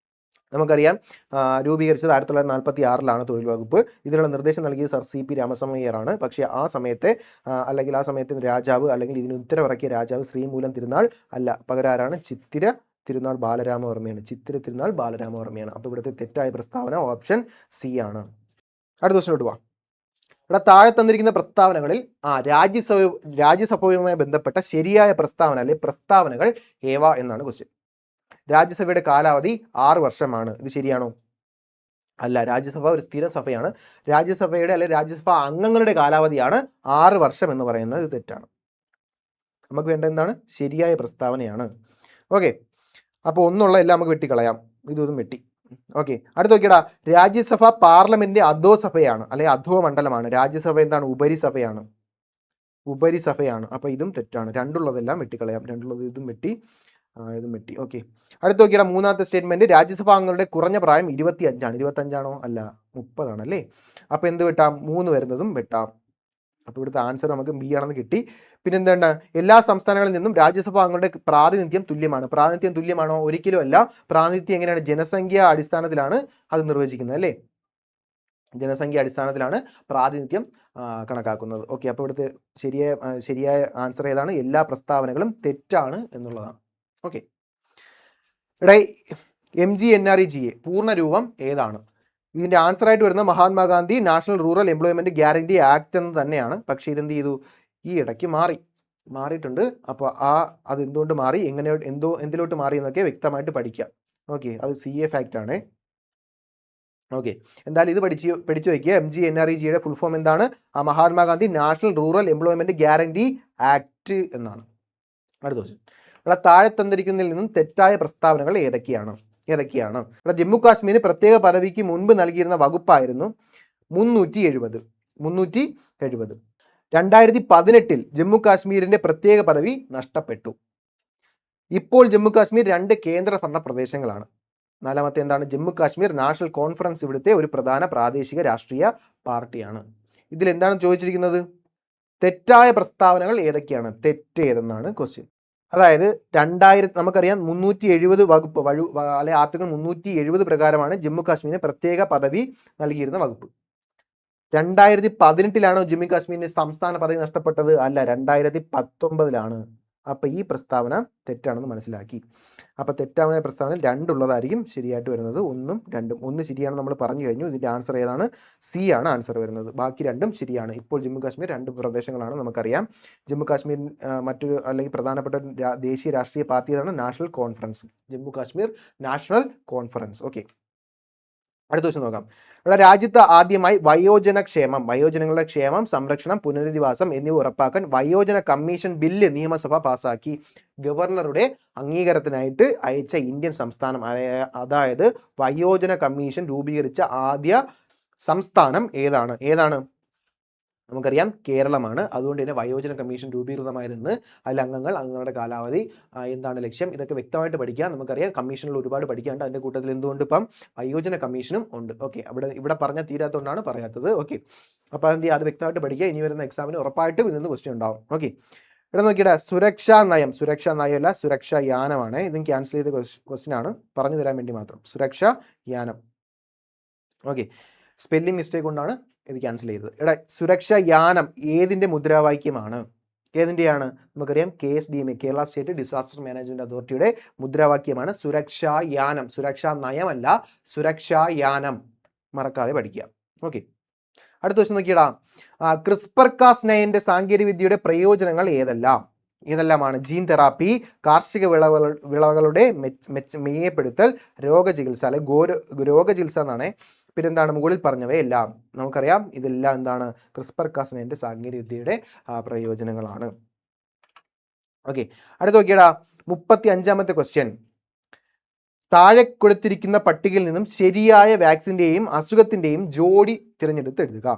നമുക്കറിയാം, രൂപീകരിച്ചത് 1946-ലാണ് തൊഴിൽ വകുപ്പ്. ഇതിനുള്ള നിർദ്ദേശം നൽകിയത് സർ CP രാമസ്വാമി അയ്യരാണ്. പക്ഷേ ആ സമയത്തെ രാജാവ് അല്ലെങ്കിൽ ഇതിന് ഉത്തരവിറക്കിയ രാജാവ് ശ്രീമൂലം തിരുനാൾ അല്ല, പകരാരാണ്? ചിത്തിര തിരുനാൾ ബാലരാമവർമ്മയാണ്. ചിത്തിര തിരുനാൾ ബാലരാമവർമ്മയാണ്. അപ്പോൾ ഇവിടുത്തെ തെറ്റായ പ്രസ്താവന ഓപ്ഷൻ C ആണ്. അടുത്ത ക്വസ്റ്റ്യനോട്ട് പോവാം. ഇവിടെ താഴെ തന്നിരിക്കുന്ന പ്രസ്താവനകളിൽ രാജ്യസഭയുമായി ബന്ധപ്പെട്ട ശരിയായ പ്രസ്താവന അല്ലെങ്കിൽ പ്രസ്താവനകൾ ഏവ എന്നാണ് ക്വസ്റ്റ്യൻ. രാജ്യസഭയുടെ കാലാവധി 6 വർഷമാണ്. ഇത് ശരിയാണോ? അല്ല, രാജ്യസഭ ഒരു സ്ഥിര സഭയാണ്. രാജ്യസഭയുടെ അല്ലെ രാജ്യസഭാ അംഗങ്ങളുടെ കാലാവധിയാണ് 6 വർഷം എന്ന് പറയുന്നത് തെറ്റാണ്. നമുക്ക് വേണ്ട എന്താണ്? ശരിയായ പ്രസ്താവനയാണ്. ഓക്കെ, അപ്പോൾ ഒന്നുള്ള എല്ലാം നമുക്ക് വെട്ടിക്കളയാം, ഇതൊന്നും വെട്ടി. ഓക്കെ, അടുത്ത് നോക്കിയടാ, രാജ്യസഭ പാർലമെന്റിന്റെ അധോസഭയാണ് അല്ലെ അധോ മണ്ഡലമാണ്. രാജ്യസഭ എന്താണ്? ഉപരിസഭയാണ്. ഉപരിസഭയാണ്. അപ്പോൾ ഇതും തെറ്റാണ്. രണ്ടുള്ളതെല്ലാം വെട്ടിക്കളയാം. രണ്ടുള്ളത് ഇതും വെട്ടി, ഇതും വെട്ടി. ഓക്കെ, അടുത്ത് നോക്കിയാൽ മൂന്നാമത്തെ സ്റ്റേറ്റ്മെന്റ്, രാജ്യസഭാ അംഗങ്ങളുടെ കുറഞ്ഞ പ്രായം 25 ആണ്. 25 അല്ല 30 അല്ലേ? അപ്പോൾ എന്ത് വെട്ടാം? 3 വരുന്നതും വെട്ടാം. അപ്പോൾ ഇവിടുത്തെ ആൻസർ നമുക്ക് ബി ആണെന്ന് കിട്ടി. പിന്നെ എന്താണ്? എല്ലാ സംസ്ഥാനങ്ങളിൽ നിന്നും രാജ്യസഭാ അംഗങ്ങളുടെ പ്രാതിനിധ്യം തുല്യമാണ്. പ്രാതിനിധ്യം തുല്യമാണോ? ഒരിക്കലും അല്ല. പ്രാതിനിധ്യം എങ്ങനെയാണ്? ജനസംഖ്യ അടിസ്ഥാനത്തിലാണ് അത് നിർവചിക്കുന്നത് അല്ലേ? ജനസംഖ്യ അടിസ്ഥാനത്തിലാണ് പ്രാതിനിധ്യം കണക്കാക്കുന്നത്. ഓക്കെ, അപ്പോൾ ഇവിടുത്തെ ശരിയായ ആൻസർ ഏതാണ്? എല്ലാ പ്രസ്താവനകളും തെറ്റാണ് എന്നുള്ളതാണ്. ഓക്കെ, ഇവിടെ MGNREGA പൂർണ്ണ രൂപം ഏതാണ്? ഇതിൻ്റെ ആൻസർ ആയിട്ട് വരുന്ന Mahatma Gandhi national rural employment guarantee act എന്ന് തന്നെയാണ്. പക്ഷേ ഇതെന്ത് ചെയ്തു? ഈ ഇടയ്ക്ക് മാറിയിട്ടുണ്ട്. അപ്പോൾ അത് എന്തുകൊണ്ട് മാറി, എന്തിലോട്ട് മാറി എന്നൊക്കെ വ്യക്തമായിട്ട് പഠിക്കാം. ഓക്കെ, അത് CA ഫാക്റ്റ് ആണ്. ഓക്കെ, എന്തായാലും ഇത് പഠിച്ചു വയ്ക്കുക. MGNREGA ഫുൾ ഫോം എന്താണ്? Mahatma Gandhi national rural employment guarantee act എന്നാണ്. അടുത്ത ക്വസ്റ്റ്യൻ, ഇവിടെ താഴെ തന്നിരിക്കുന്നതിൽ നിന്നും തെറ്റായ പ്രസ്താവനകൾ ഏതൊക്കെയാണ്? ഇവിടെ ജമ്മു കാശ്മീരിന് പ്രത്യേക പദവിക്ക് മുൻപ് നൽകിയിരുന്ന വകുപ്പായിരുന്നു 370. 2018 ജമ്മു കാശ്മീരിന്റെ പ്രത്യേക പദവി നഷ്ടപ്പെട്ടു. ഇപ്പോൾ ജമ്മു കാശ്മീർ 2 കേന്ദ്രഭരണ പ്രദേശങ്ങളാണ്. നാലാമത്തെ എന്താണ്? ജമ്മു കാശ്മീർ നാഷണൽ കോൺഫറൻസ് ഇവിടുത്തെ ഒരു പ്രധാന പ്രാദേശിക രാഷ്ട്രീയ പാർട്ടിയാണ്. ഇതിൽ എന്താണ് ചോദിച്ചിരിക്കുന്നത്? തെറ്റായ പ്രസ്താവനകൾ ഏതൊക്കെയാണ്? തെറ്റ് ഏതെന്നാണ് ക്വസ്റ്റ്യൻ. അതായത് നമുക്കറിയാം 370 വകുപ്പ് അല്ലെ ആർട്ടിക്കിൾ 370 പ്രകാരമാണ് ജമ്മു കാശ്മീരിന് പ്രത്യേക പദവി നൽകിയിരുന്ന വകുപ്പ്. 2018 ജമ്മു കാശ്മീരിന് സംസ്ഥാന പദവി നഷ്ടപ്പെട്ടത്? അല്ല, 2019. അപ്പോൾ ഈ പ്രസ്താവന തെറ്റാണെന്ന് മനസ്സിലാക്കി. അപ്പോൾ തെറ്റായ പ്രസ്താവന 2 ഉള്ളതായിരിക്കും ശരിയായിട്ട് വരുന്നത്. 1ഉം 2ഉം. 1 ശരിയാണ് നമ്മൾ പറഞ്ഞു കഴിഞ്ഞു. ഇതിൻ്റെ ആൻസർ ഏതാണ്? C ആണ് ആൻസർ വരുന്നത്. ബാക്കി 2ഉം ശരിയാണ്. ഇപ്പോൾ ജമ്മു കാശ്മീർ 2 പ്രദേശങ്ങളാണ് നമുക്കറിയാം. ജമ്മു കാശ്മീർ മറ്റൊരു അല്ലെങ്കിൽ പ്രധാനപ്പെട്ട ദേശീയ രാഷ്ട്രീയ പാർട്ടി ഏതാണ്? National conference. Jammu Kashmir national conference. Okay, അടുത്ത ദിവസം നോക്കാം. ഇവിടെ രാജ്യത്ത് ആദ്യമായി വയോജനങ്ങളുടെ ക്ഷേമം, സംരക്ഷണം, പുനരധിവാസം എന്നിവ ഉറപ്പാക്കാൻ വയോജന കമ്മീഷൻ ബില്ല് നിയമസഭ പാസാക്കി. ഗവർണറുടെ അംഗീകാരത്തിനായിട്ട് അയച്ച ഇന്ത്യൻ സംസ്ഥാനം, അതായത് വയോജന കമ്മീഷൻ രൂപീകരിച്ച ആദ്യ സംസ്ഥാനം ഏതാണ്? നമുക്കറിയാം കേരളമാണ്. അതുകൊണ്ട് തന്നെ വയോജന കമ്മീഷൻ രൂപീകൃതമായതെന്ന്, അതിൽ അംഗങ്ങളുടെ കാലാവധി, എന്താണ് ലക്ഷ്യം, ഇതൊക്കെ വ്യക്തമായിട്ട് പഠിക്കാം. നമുക്കറിയാം കമ്മീഷനിൽ ഒരുപാട് പഠിക്കാണ്ട്. അതിൻ്റെ കൂട്ടത്തിൽ എന്തുകൊണ്ട് ഇപ്പം വയോജന കമ്മീഷനും ഉണ്ട്. ഓക്കെ, ഇവിടെ പറഞ്ഞാൽ തീരാത്തതുകൊണ്ടാണ് പറയാത്തത്. ഓക്കെ, അപ്പോൾ അത് വ്യക്തമായിട്ട് പഠിക്കുക. ഇനി വരുന്ന എക്സാമിന് ഉറപ്പായിട്ടും ഇതിൽ നിന്ന് ക്വസ്റ്റ്യൻ ഉണ്ടാവും. ഓക്കെ, ഇവിടെ നോക്കിയിട്ട് സുരക്ഷാ നയമല്ല, സുരക്ഷാ യാനമാണ്. ഇതും ക്യാൻസൽ ചെയ്ത ക്വസ്റ്റ്യൻ ആണ്, പറഞ്ഞു തരാൻ വേണ്ടി മാത്രം. സുരക്ഷാ യാനം. ഓക്കെ, സ്പെല്ലിംഗ് മിസ്റ്റേക്ക് കൊണ്ടാണ് ഇത് ക്യാൻസൽ ചെയ്തത്. ഇവിടെ സുരക്ഷാ യാനം ഏതിൻ്റെ മുദ്രാവാക്യമാണ്? ഏതിൻ്റെയാണ്? നമുക്കറിയാം KSDMA, Kerala state disaster management അതോറിറ്റിയുടെ മുദ്രാവാക്യമാണ് സുരക്ഷാ യാനം. സുരക്ഷാ നയമല്ല, സുരക്ഷാ യാനം. മറക്കാതെ പഠിക്കുക. ഓക്കെ, അടുത്ത ദിവസം നോക്കിയടാ, CRISPR-Cas9 സാങ്കേതിക വിദ്യയുടെ പ്രയോജനങ്ങൾ ഏതെല്ലാമാണ്? ജീൻ തെറാപ്പി, കാർഷിക വിളകളുടെ മെച്ചപ്പെടുത്തൽ, രോഗചികിത്സ അല്ലെ രോഗചികിത്സ എന്നാണ്. പിന്നെന്താണ്? മുകളിൽ പറഞ്ഞവയെല്ലാം നമുക്കറിയാം. ഇതെല്ലാം എന്താണ്? CRISPR-Cas9 സാങ്കേതിക വിദ്യയുടെ പ്രയോജനങ്ങളാണ്. ഓക്കെ, അടുത്ത് നോക്കിയടാ, 35ാമത്തെ ക്വസ്റ്റ്യൻ. താഴെ കൊടുത്തിരിക്കുന്ന പട്ടികയിൽ നിന്നും ശരിയായ വാക്സിന്റെയും അസുഖത്തിന്റെയും ജോഡി തിരഞ്ഞെടുത്ത് എഴുതുക.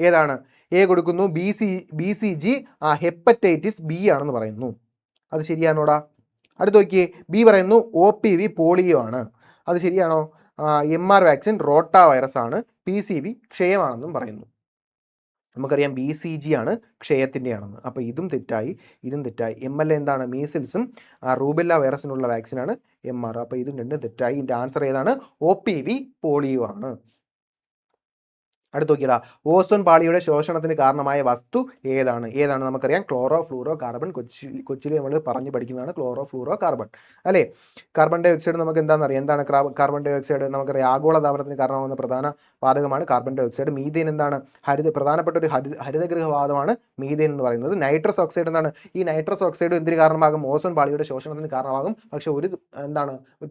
ഏതാണ്? A കൊടുക്കുന്നു BCG ഹെപ്പറ്റൈറ്റിസ് B ആണെന്ന് പറയുന്നു. അത് ശരിയാണോടാ? അടുത്ത് നോക്കിയേ, B പറയുന്നു OPV പോളിയോ ആണ്. അത് ശരിയാണോ? MR വാക്സിൻ റോട്ട വൈറസ് ആണ്. PCV ക്ഷയമാണെന്നും പറയുന്നു. നമുക്കറിയാം BCG ആണ് ക്ഷയത്തിൻ്റെ ആണെന്ന്. അപ്പോൾ ഇതും തെറ്റായി, ഇതും തെറ്റായി. ML എന്താണ്? മീസിൽസും റൂബെല്ല വൈറസിനുള്ള വാക്സിനാണ് MR. അപ്പോൾ ഇതും രണ്ടും തെറ്റായി. ഇതിൻ്റെ ആൻസർ ഏതാണ്? OPV പോളിയോ ആണ്. അടുത്ത് നോക്കിയടാ, ഓസോൺ പാളിയുടെ ശോഷണത്തിന് കാരണമായ വസ്തു ഏതാണ്? നമുക്കറിയാം ക്ലോറോ ഫ്ലൂറോ കാർബൺ. കൊച്ചിൽ നമ്മൾ പറഞ്ഞു പഠിക്കുന്നതാണ് ക്ലോറോ ഫ്ലൂറോ കാർബൺ അല്ലേ. കാർബൺ ഡൈ ഓക്സൈഡ് നമുക്ക് എന്താണെന്ന് അറിയാം. എന്താണ് കാർബൺ ഡൈ ഓക്സൈഡ്? നമുക്കറിയാം ആഗോളതാപനത്തിന് കാരണമാകുന്ന പ്രധാന വാതകമാണ് കാർബൺ ഡൈ ഓക്സൈഡ്. മീഥേൻ എന്താണ്? പ്രധാനപ്പെട്ട ഒരു ഹരിതഗൃഹ വാതകമാണ് മീഥേൻ എന്ന് പറയുന്നത്. നൈട്രസ് ഓക്സൈഡ് എന്താണ്? ഈ നൈട്രസ് ഓക്സൈഡ് എന്തിന് കാരണമാകും? ഓസോൺ പാളിയുടെ ശോഷണത്തിന് കാരണമാകും. പക്ഷേ ഒരു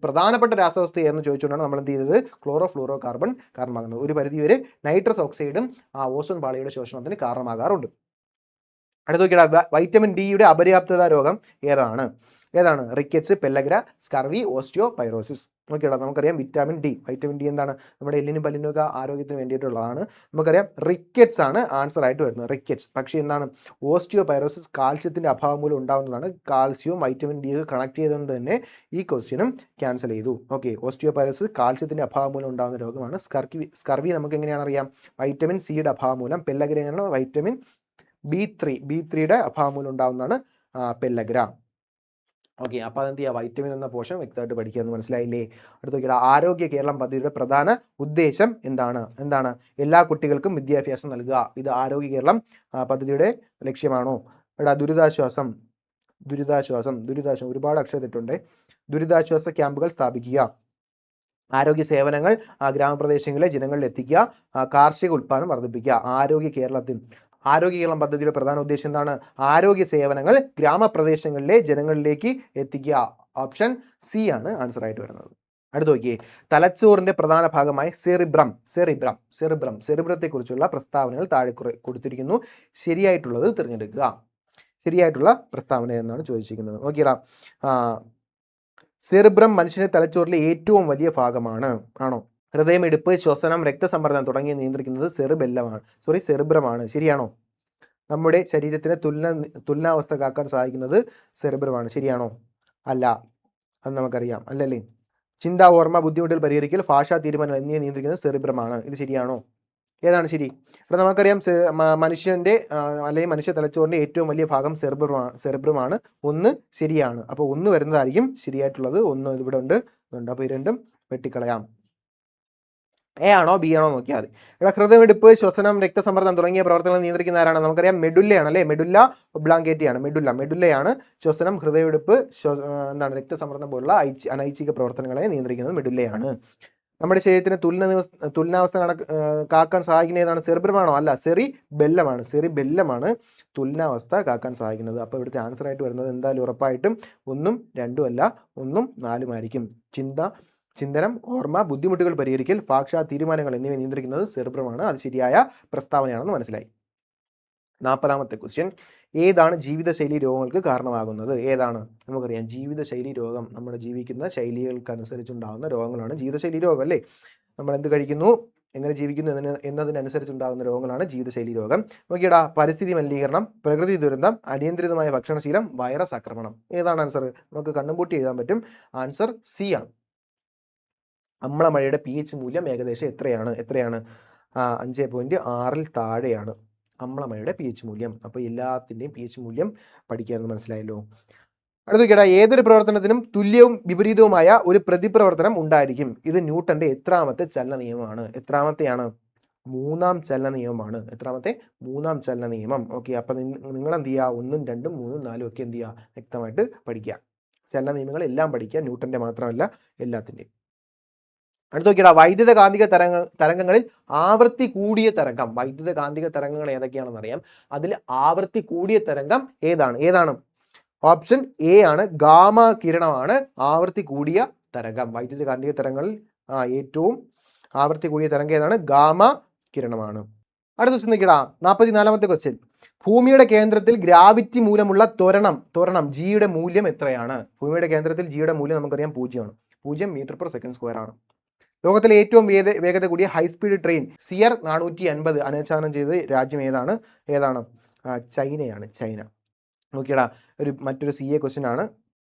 പ്രധാനപ്പെട്ട രാസവസ്തു എന്ന് ചോദിച്ചുകൊണ്ടാണ് നമ്മൾ എന്ത് ചെയ്തത്? ക്ലോറോ ഫ്ലൂറോ കാർബൺ കാരണമാകുന്നത്. ഒരു പരിധിവരെ നൈട്രസ് ഓക്സൈഡും ആ ഓസോൺ പാളിയുടെ ശോഷണത്തിന് കാരണമാകാറുണ്ട്. അടുത്ത് നോക്കിയാൽ വൈറ്റമിൻ ഡിയുടെ അപര്യാപ്തത രോഗം ഏതാണ്? Rickets, pellagra, scurvy, osteoporosis. നോക്കിയാൽ നമുക്കറിയാം വൈറ്റമിൻ ഡി എന്താണ്? നമ്മുടെ എല്ലിനും പല്ലിനും ഒക്കെ ആരോഗ്യത്തിന് വേണ്ടിയിട്ടുള്ളതാണ്. നമുക്കറിയാം റിക്കറ്റ്സ് ആണ് ആൻസർ ആയിട്ട് വരുന്നത്, റിക്കറ്റ്സ്. പക്ഷേ എന്താണ്? ഓസ്റ്റിയോപൈറോസിസ് കാൽസ്യത്തിന്റെ അഭാവം മൂലം ഉണ്ടാകുന്നതാണ്. കാൽസ്യവും വൈറ്റമിൻ ഡി കണക്ട് ചെയ്തുകൊണ്ട് തന്നെ ഈ ക്വസ്റ്റ്യനും ക്യാൻസൽ ചെയ്തു. ഓക്കെ, ഓസ്റ്റിയോപൈറോസിസ് കാൽസ്യത്തിന്റെ അഭാവം മൂലം ഉണ്ടാകുന്ന രോഗമാണ്. സ്കർവി നമുക്ക് എങ്ങനെയാണ് അറിയാം? വൈറ്റമിൻ സിയുടെ അഭാവം മൂലം. പെല്ലഗ്ര വൈറ്റമിൻ B3യുടെ അഭാവം മൂലം ഉണ്ടാകുന്നതാണ് പെല്ലഗ്ര. ഓക്കെ, അപ്പോൾ അതെന്ത് ചെയ്യുക? വൈറ്റമിൻ എന്ന പോർഷൻ വ്യക്തമായിട്ട് പഠിക്കുക എന്ന് മനസ്സിലായില്ലേ? അടുത്ത് നോക്കിയാൽ ആരോഗ്യ കേരളം പദ്ധതിയുടെ പ്രധാന ഉദ്ദേശം എന്താണ്? എല്ലാ കുട്ടികൾക്കും വിദ്യാഭ്യാസം നൽകുക. ഇത് ആരോഗ്യ കേരളം പദ്ധതിയുടെ ലക്ഷ്യമാണോ? ഇവിടെ ദുരിതാശ്വാസം ഒരുപാട് അക്ഷരത്തെറ്റുണ്ട്. ദുരിതാശ്വാസ ക്യാമ്പുകൾ സ്ഥാപിക്കുക, ആരോഗ്യ സേവനങ്ങൾ ഗ്രാമപ്രദേശങ്ങളിലെ ജനങ്ങളിൽ എത്തിക്കുക, കാർഷിക ഉൽപ്പാദനം വർദ്ധിപ്പിക്കുക. ആരോഗ്യ കേരളം പദ്ധതിയുടെ പ്രധാന ഉദ്ദേശം എന്താണ്? ആരോഗ്യ സേവനങ്ങൾ ഗ്രാമപ്രദേശങ്ങളിലെ ജനങ്ങളിലേക്ക് എത്തിക്കുക. ഓപ്ഷൻ സി ആണ് ആൻസർ ആയിട്ട് വരുന്നത്. അടുത്ത് നോക്കിയേ, തലച്ചോറിന്റെ പ്രധാന ഭാഗമായ സെറിബ്രത്തെ കുറിച്ചുള്ള പ്രസ്താവനകൾ താഴെ കൊടുത്തിരിക്കുന്നു. ശരിയായിട്ടുള്ളത് തിരഞ്ഞെടുക്കുക. ശരിയായിട്ടുള്ള പ്രസ്താവന എന്നാണ് ചോദിച്ചിരിക്കുന്നത്. നോക്കിയടാ, സെറിബ്രം മനുഷ്യന്റെ തലച്ചോറിലെ ഏറ്റവും വലിയ ഭാഗമാണ്. ആണോ? ഹൃദയമിടിപ്പ്, ശ്വസനം, രക്തസമ്മർദ്ദം തുടങ്ങിയ നിയന്ത്രിക്കുന്നത് സെറിബ്രമാണ്. ശരിയാണോ? നമ്മുടെ ശരീരത്തിന് തുലനാവസ്ഥ കാക്കാൻ സഹായിക്കുന്നത് സെറിബ്രമാണ്. ശരിയാണോ? അല്ല, അത് നമുക്കറിയാം, അല്ലല്ലേ? ചിന്ത, ഓർമ്മ, ബുദ്ധിമുട്ടുകൾ പരിഹരിക്കൽ, ഭാഷാ തീരുമാനങ്ങൾ എന്നിവ നിയന്ത്രിക്കുന്നത് സെറിബ്രമാണ്. ഇത് ശരിയാണോ? ഏതാണ് ശരി? ഇവിടെ നമുക്കറിയാം മനുഷ്യന്റെ അല്ലെങ്കിൽ മനുഷ്യ തലച്ചോറിന്റെ ഏറ്റവും വലിയ ഭാഗം സെറിബ്രമാണ്. ഒന്ന് ശരിയാണ്. അപ്പോൾ ഒന്ന് വരുന്നതായിരിക്കും ശരിയായിട്ടുള്ളത്. ഒന്ന് ഇവിടെ ഉണ്ട്. അപ്പോൾ ഈ രണ്ടും വെട്ടിക്കളയാം. എ ആണോ ബി ആണോ നോക്കിയാൽ മതി. ഇവിടെ ഹൃദയമിടിപ്പ്, ശ്വസനം, രക്തസമ്മർദ്ദം തുടങ്ങിയ പ്രവർത്തനങ്ങൾ നിയന്ത്രിക്കുന്ന ആരാണ്? നമുക്കറിയാം മെഡുല്ലയാണ് അല്ലേ? മെഡുല്ല ഒബ്ലാങ്കേറ്റയാണ്. മെഡുല്ലയാണ് ശ്വസനം, ഹൃദയമിടിപ്പ്, രക്തസമ്മർദ്ദം പോലുള്ള അനൈച്ഛിക പ്രവർത്തനങ്ങളെ നിയന്ത്രിക്കുന്നത് മെഡുല്ലയാണ്. നമ്മുടെ ശരീരത്തിന് തുലനാവസ്ഥ കാക്കാൻ സഹായിക്കുന്ന ഏതാണ്? സെറിബ്രമാണോ? അല്ല, സെറിബെല്ലമാണ് തുലനാവസ്ഥ കാക്കാൻ സഹായിക്കുന്നത്. അപ്പോൾ ഇവിടുത്തെ ആൻസർ ആയിട്ട് വരുന്നത് എന്തായാലും ഉറപ്പായിട്ടും 1ഉം 2ഉം അല്ല, 1ഉം 4ഉം ആയിരിക്കും. ചിന്തനം, ഓർമ്മ, ബുദ്ധിമുട്ടുകൾ പരിഹരിക്കൽ, ഭാഷാ തീരുമാനങ്ങൾ എന്നിവ നിയന്ത്രിക്കുന്നത് സെറിബ്രമാണ്. അത് ശരിയായ പ്രസ്താവനയാണെന്ന് മനസ്സിലായി. 40ാമത്തെ ക്വസ്റ്റ്യൻ, ഏതാണ് ജീവിതശൈലി രോഗങ്ങൾക്ക് കാരണമാകുന്നത്? ഏതാണ്? നമുക്കറിയാം ജീവിതശൈലി രോഗം നമ്മുടെ ജീവിക്കുന്ന ശൈലികൾക്കനുസരിച്ചുണ്ടാകുന്ന രോഗങ്ങളാണ് ജീവിതശൈലി രോഗം അല്ലേ? നമ്മൾ എന്ത് കഴിക്കുന്നു, എങ്ങനെ ജീവിക്കുന്നു എന്നതിനനുസരിച്ചുണ്ടാകുന്ന രോഗങ്ങളാണ് ജീവിതശൈലി രോഗം. നോക്കിയടാ, പരിസ്ഥിതി മലിനീകരണം, പ്രകൃതി ദുരന്തം, അനിയന്ത്രിതമായ ഭക്ഷണശീലം, വൈറസ് ആക്രമണം. ഏതാണ് ആൻസർ? നമുക്ക് കണ്ണും പൂട്ടി എഴുതാൻ പറ്റും. ആൻസർ സി ആണ്. അമ്ലമഴയുടെ pH മൂല്യം ഏകദേശം എത്രയാണ്? 5.6-ൽ താഴെയാണ് അമ്ലമഴയുടെ pH മൂല്യം. അപ്പോൾ എല്ലാത്തിൻ്റെയും pH മൂല്യം പഠിക്കാമെന്ന് മനസ്സിലായല്ലോ. അടുത്ത നോക്കിയാൽ, ഏതൊരു പ്രവർത്തനത്തിനും തുല്യവും വിപരീതവുമായ ഒരു പ്രതിപ്രവർത്തനം ഉണ്ടായിരിക്കും. ഇത് ന്യൂട്ടന്റെ എത്രാമത്തെ ചലന നിയമമാണ്? എത്രാമത്തെയാണ്? 3ാം ചലന നിയമമാണ്. എത്രാമത്തെ? 3ാം ചലന നിയമം. ഓക്കെ, അപ്പം നിങ്ങൾ എന്ത് ചെയ്യുക? 1ഉം 2ഉം 3ഉം 4ഉം ഒക്കെ എന്ത് ചെയ്യുക? വ്യക്തമായിട്ട് പഠിക്കുക. ചലന നിയമങ്ങൾ എല്ലാം പഠിക്കുക, ന്യൂട്ടന്റെ മാത്രമല്ല എല്ലാത്തിൻ്റെയും. അടുത്ത് നോക്കിയാൽ, വൈദ്യുത കാന്തിക തരംഗങ്ങളിൽ ആവൃത്തി കൂടിയ തരംഗം. വൈദ്യുത കാന്തിക തരംഗങ്ങൾ ഏതൊക്കെയാണെന്ന് അറിയാം. അതിൽ ആവൃത്തി കൂടിയ തരംഗം ഏതാണ്? ഓപ്ഷൻ എ ആണ്, ഗാമ കിരണമാണ് ആവൃത്തി കൂടിയ തരംഗം. വൈദ്യുത കാന്തിക തരംഗങ്ങളിൽ ഏറ്റവും ആവൃത്തി കൂടിയ തരംഗം ഏതാണ്? ഗാമ കിരണമാണ്. അടുത്ത ക്വസ്റ്റ്യൻ നോക്കിയാ, 44ാമത്തെ ക്വസ്റ്റ്യൻ, ഭൂമിയുടെ കേന്ദ്രത്തിൽ ഗ്രാവിറ്റി മൂലമുള്ള ത്വരണം ജിയുടെ മൂല്യം എത്രയാണ്? ഭൂമിയുടെ കേന്ദ്രത്തിൽ ജിയുടെ മൂല്യം നമുക്കറിയാം 0 ആണ്. 0 m/s² ആണ്. ലോകത്തിലെ ഏറ്റവും വേഗത കൂടിയ ഹൈസ്പീഡ് ട്രെയിൻ സിയർ 450 അനാച്ഛാദനം ചെയ്ത രാജ്യം ഏതാണ്? ചൈനയാണ്. ചൈന. നോക്കിയടാ, മറ്റൊരു CA ക്വസ്റ്റ്യൻ ആണ്,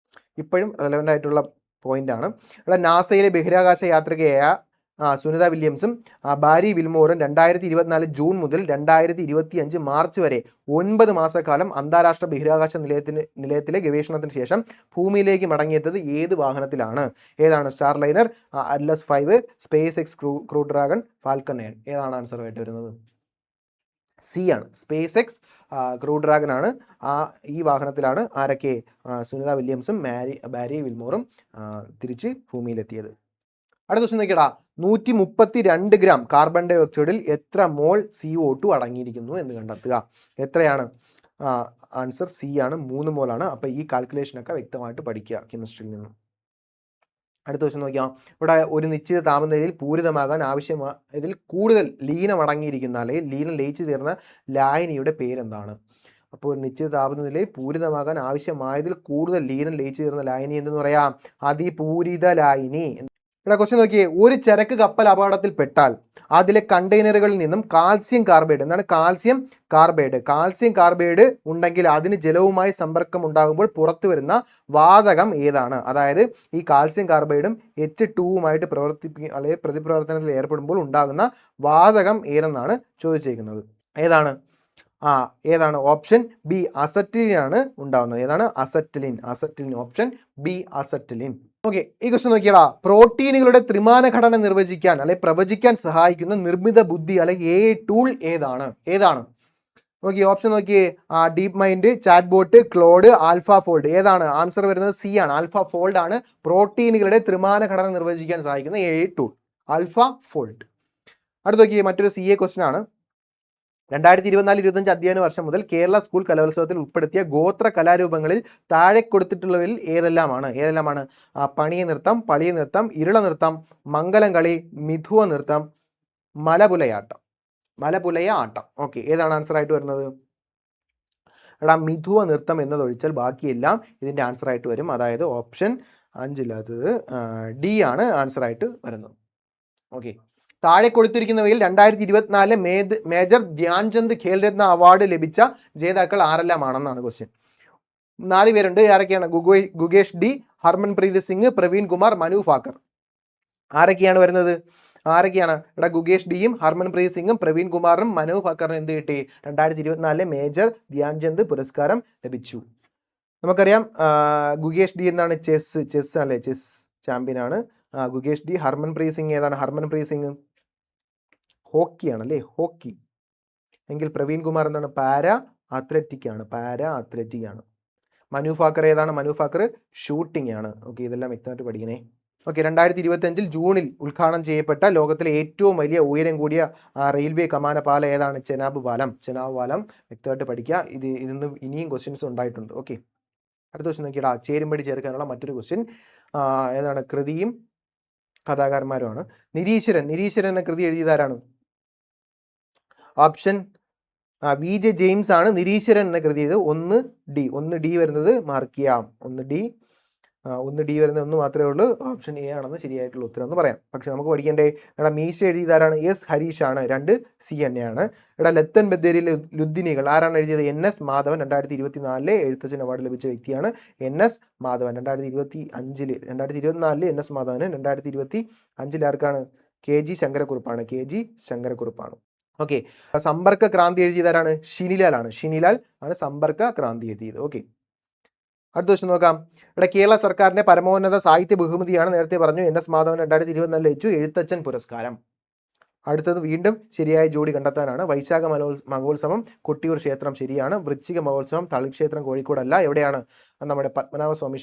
ഇപ്പോഴും റെലവൻ്റ് ആയിട്ടുള്ള പോയിന്റ് ആണ്. ഇവിടെ നാസയിലെ ബഹിരാകാശ യാത്രികയായ സുനിത വില്യംസും ബാരി വിൽമോറും 2024 ജൂൺ മുതൽ 2025 മാർച്ച് വരെ 9 മാസക്കാലം അന്താരാഷ്ട്ര ബഹിരാകാശ നിലയത്തിലെ ഗവേഷണത്തിന് ശേഷം ഭൂമിയിലേക്ക് മടങ്ങിയെത്തത് ഏത് വാഹനത്തിലാണ്? ഏതാണ്? Starliner, Atlas 5, space X crew dragon, falcon 9. ഏതാണ് ആൻസർ ആയിട്ട് വരുന്നത്? സി ആണ്. സ്പേസ് എക്സ് ക്രൂ ഡ്രാഗൺ ആണ്. ഈ വാഹനത്തിലാണ് ആരൊക്കെ? സുനിത വില്യംസും ബാരി വിൽമോറും തിരിച്ച് ഭൂമിയിലെത്തിയത്. അടുത്ത ക്വസ്റ്റ്യൻ നോക്കിയടാ. 132 ഗ്രാം കാർബൺ ഡൈ ഓക്സൈഡിൽ എത്ര മോൾ CO2 അടങ്ങിയിരിക്കുന്നു എന്ന് കണ്ടെത്തുക. എത്രയാണ്? ആൻസർ സി ആണ്, 3 മോളാണ്. അപ്പോൾ ഈ കാൽക്കുലേഷനൊക്കെ വ്യക്തമായിട്ട് പഠിക്കുക കെമിസ്ട്രിയിൽ നിന്ന്. അടുത്ത ക്വസ്റ്റ്യൻ നോക്കിയാൽ, ഇവിടെ ഒരു നിശ്ചിത താപനിലയിൽ പൂരിതമാകാൻ ആവശ്യമായതിൽ കൂടുതൽ ലീനം അടങ്ങിയിരിക്കുന്ന അല്ലെങ്കിൽ ലീനം ലയിച്ചു തീർന്ന ലായനിയുടെ പേരെന്താണ്? അപ്പോൾ ഒരു നിശ്ചിത താപനിലയിൽ പൂരിതമാകാൻ ആവശ്യമായതിൽ കൂടുതൽ ലീനം ലയിച്ചു തീർന്ന ലായനി എന്തെന്ന് പറയാം? അതിപൂരിത ലായനി. ഇവിടെ ക്വസ്റ്റ്യൻ നോക്കിയേ. ഒരു ചരക്ക് കപ്പൽ അപകടത്തിൽ പെട്ടാൽ അതിലെ കണ്ടെയ്നറുകളിൽ നിന്നും കാൽസ്യം കാർബൈഡ്, എന്താണ് കാൽസ്യം കാർബൈഡ്? കാൽസ്യം കാർബൈഡ് ഉണ്ടെങ്കിൽ അതിന് ജലവുമായി സമ്പർക്കം ഉണ്ടാകുമ്പോൾ പുറത്തു വരുന്ന വാതകം ഏതാണ്? അതായത് ഈ കാൽസ്യം കാർബൈഡും H2വുമായിട്ട് അല്ലെങ്കിൽ പ്രതിപ്രവർത്തനത്തിൽ ഏർപ്പെടുമ്പോൾ ഉണ്ടാകുന്ന വാതകം ഏതെന്നാണ് ചോദിച്ചിരിക്കുന്നത്. ഏതാണ്? ഏതാണ്? ഓപ്ഷൻ ബി അസറ്റിലിൻ ആണ് ഉണ്ടാവുന്നത്. ഏതാണ്? Acetylene. Option B acetylene. Okay, ഈ ക്വസ്റ്റ്യൻ നോക്കിയാടാ. പ്രോട്ടീനുകളുടെ ത്രിമാന ഘടന നിർവചിക്കാൻ അല്ലെങ്കിൽ പ്രവചിക്കാൻ സഹായിക്കുന്ന നിർമ്മിത ബുദ്ധി അല്ലെങ്കിൽ AI ടൂൾ ഏതാണ്? നോക്കിയേ, ഓപ്ഷൻ നോക്കിയേ. Deep mind, chat bot, Claude, alpha fold. ഏതാണ്? ആൻസർ വരുന്നത് സി ആണ്. ആൽഫ ഫോൾഡ് ആണ് പ്രോട്ടീനുകളുടെ ത്രിമാന ഘടന നിർവചിക്കാൻ സഹായിക്കുന്ന AI ടൂൾ, ആൽഫ ഫോൾഡ്. അടുത്ത നോക്കിയേ, മറ്റൊരു CA ക്വസ്റ്റ്യൻ ആണ്. 2024-25 അധ്യയന വർഷം മുതൽ കേരള സ്കൂൾ കലോത്സവത്തിൽ ഉൾപ്പെടുത്തിയ ഗോത്ര കലാരൂപങ്ങളിൽ താഴെ കൊടുത്തിട്ടുള്ളവയിൽ ഏതെല്ലാമാണ്? പണിയ നൃത്തം, പളിയ നൃത്തം, ഇരുള നൃത്തം, മംഗലം കളി, മിഥുവ നൃത്തം, മലപുലയ ആട്ടം. ഓക്കെ, ഏതാണ് ആൻസർ ആയിട്ട് വരുന്നത്? മിഥുവ നൃത്തം എന്നതൊഴിച്ചാൽ ബാക്കിയെല്ലാം ഇതിൻ്റെ ആൻസർ ആയിട്ട് വരും. അതായത് ഓപ്ഷൻ 5 ഡി ആണ് ആൻസർ ആയിട്ട് വരുന്നത്. ഓക്കെ, താഴെ കൊടുത്തിരിക്കുന്നവയിൽ 2024 മേജർ ധ്യാൻചന്ദ് ഖേൽരത്ന അവാർഡ് ലഭിച്ച ജേതാക്കൾ ആരെല്ലാമാണെന്നാണ് ക്വസ്റ്റ്യൻ. 4 പേരുണ്ട്. ആരൊക്കെയാണ്? ഗുകേഷ് ഡി, ഹർമൻപ്രീത് സിംഗ്, പ്രവീൺ കുമാർ, മനു ഫാക്കർ. ആരൊക്കെയാണ് വരുന്നത്? ഇവിടെ ഗുകേഷ് ഡിയും ഹർമൻപ്രീത് സിംഗും പ്രവീൺ കുമാറിനും മനു ഫാക്കറിനും എന്ത് കിട്ടി? 2024 മേജർ ധ്യാൻചന്ദ് പുരസ്കാരം ലഭിച്ചു. നമുക്കറിയാം ഗുകേഷ് ഡി എന്താണ്? ചെസ് അല്ലേ, ചെസ് ചാമ്പ്യൻ ആണ് ഗുകേഷ് ഡി. ഹർമൻപ്രീത് സിംഗ് ഏതാണ്? ഹർമൻപ്രീത് സിംഗ് ഹോക്കിയാണ് അല്ലേ, ഹോക്കി. എങ്കിൽ പ്രവീൺ കുമാർ എന്താണ്? പാരാ അത്ലറ്റിക് ആണ്. മനു ഫാക്കർ ഏതാണ്? മനു ഫാക്കർ ഷൂട്ടിംഗ് ആണ്. ഓക്കെ, ഇതെല്ലാം വ്യക്തമായിട്ട് പഠിക്കണേ. ഓക്കെ, 2025 ജൂണിൽ ഉദ്ഘാടനം ചെയ്യപ്പെട്ട ലോകത്തിലെ ഏറ്റവും വലിയ ഉയരം കൂടിയ റെയിൽവേ കമാന പാലം ഏതാണ്? ചെനാബ് പാലം. വ്യക്തമായിട്ട് പഠിക്കുക. ഇതിന്ന് ഇനിയും ക്വസ്റ്റ്യൻസ് ഉണ്ടായിട്ടുണ്ട്. ഓക്കെ, അടുത്ത ക്വസ്റ്റ്യൻ നോക്കിയാൽ ചേരുംപടി ചേർക്കാനുള്ള മറ്റൊരു ക്വസ്റ്റ്യൻ ഏതാണ്? കൃതിയും കഥാകാരന്മാരുമാണ്. നിരീശ്വരൻ എന്ന കൃതി എഴുതിയതാരാണ്? ഓപ്ഷൻ VJ ജെയിംസ് ആണ് നിരീശ്വരൻ എന്ന കൃതി എഴുതിയത്. 1 ഡി വരുന്നത് മാർക്ക് ചെയ്യാം. 1 ഡി വരുന്നത് 1 മാത്രമേ ഉള്ളൂ. ഓപ്ഷൻ എ ആണെന്ന് ശരിയായിട്ടുള്ള ഉത്തരം എന്ന് പറയാം. പക്ഷെ നമുക്ക് പഠിക്കേണ്ടേ, മീശ എഴുതിയതാരാണ്? എസ് ഹരീഷ് ആണ്. 2 സി തന്നെയാണ്. ലത്തൻ ബത്തേരിയിലെ ലുദ്ദിനികൾ ആരാണ് എഴുതിയത്? NS മാധവൻ. 2024 എഴുത്തച്ഛൻ അവാർഡ് ലഭിച്ച വ്യക്തിയാണ് NS മാധവൻ. 2024 NS മാധവന്. 2025 ആർക്കാണ്? KG ശങ്കരക്കുറുപ്പാണ്. ഓക്കെ, സമ്പർക്ക ക്രാന്തി എഴുതിയതാരാണ്? ഷിനിലാൽ ആണ് സമ്പർക്ക ക്രാന്തി എഴുതിയത്. ഓക്കെ, അടുത്ത ക്വസ്റ്റ്യൻ നോക്കാം. കേരള സർക്കാരിന്റെ പരമോന്നത സാഹിത്യ ബഹുമതിയാണ്, നേരത്തെ പറഞ്ഞു, NS മാധവൻ 2024 ലഭിച്ചു എഴുത്തച്ഛൻ പുരസ്കാരം. അടുത്തത് വീണ്ടും ശരിയായ ജോഡി കണ്ടെത്താനാണ്. വൈശാഖ മഹോത്സവം കൊട്ടിയൂർ ക്ഷേത്രം ശരിയാണ്. വൃശ്ചിക മഹോത്സവം തളിക്ഷേത്രം കോഴിക്കോടല്ല. എവിടെയാണ്? നമ്മുടെ പത്മനാഭ സ്വാമി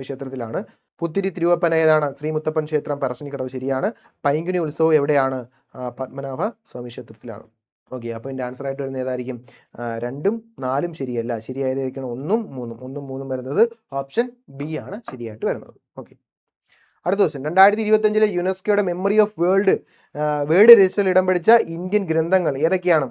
ക്ഷേത്രത്തിലാണ്. പുത്തിരി തിരുവപ്പന ഏതാണ്? ശ്രീ മുത്തപ്പൻ ക്ഷേത്രം പറശ്ശിനിക്കടവ് ശരിയാണ്. പൈങ്കുനി ഉത്സവം എവിടെയാണ്? പത്മനാഭ സ്വാമി ക്ഷേത്രത്തിലാണ്. ഓക്കെ, അപ്പോൾ ഇതിൻ്റെ ആൻസർ ആയിട്ട് വരുന്നത് ഏതായിരിക്കും? 2ഉം 4ഉം ശരിയല്ല. ശരിയായതായിരിക്കണം 1ഉം 3ഉം വരുന്നത് ഓപ്ഷൻ ബി ആണ് ശരിയായിട്ട് വരുന്നത്. ഓക്കെ, അടുത്ത ക്വസ്റ്റ്യൻ. 2025 യുനെസ്കോയുടെ മെമ്മറി ഓഫ് വേൾഡ് രജിസ്റ്ററിൽ ഇടം പിടിച്ച ഇന്ത്യൻ ഗ്രന്ഥങ്ങൾ ഏതൊക്കെയാണ്?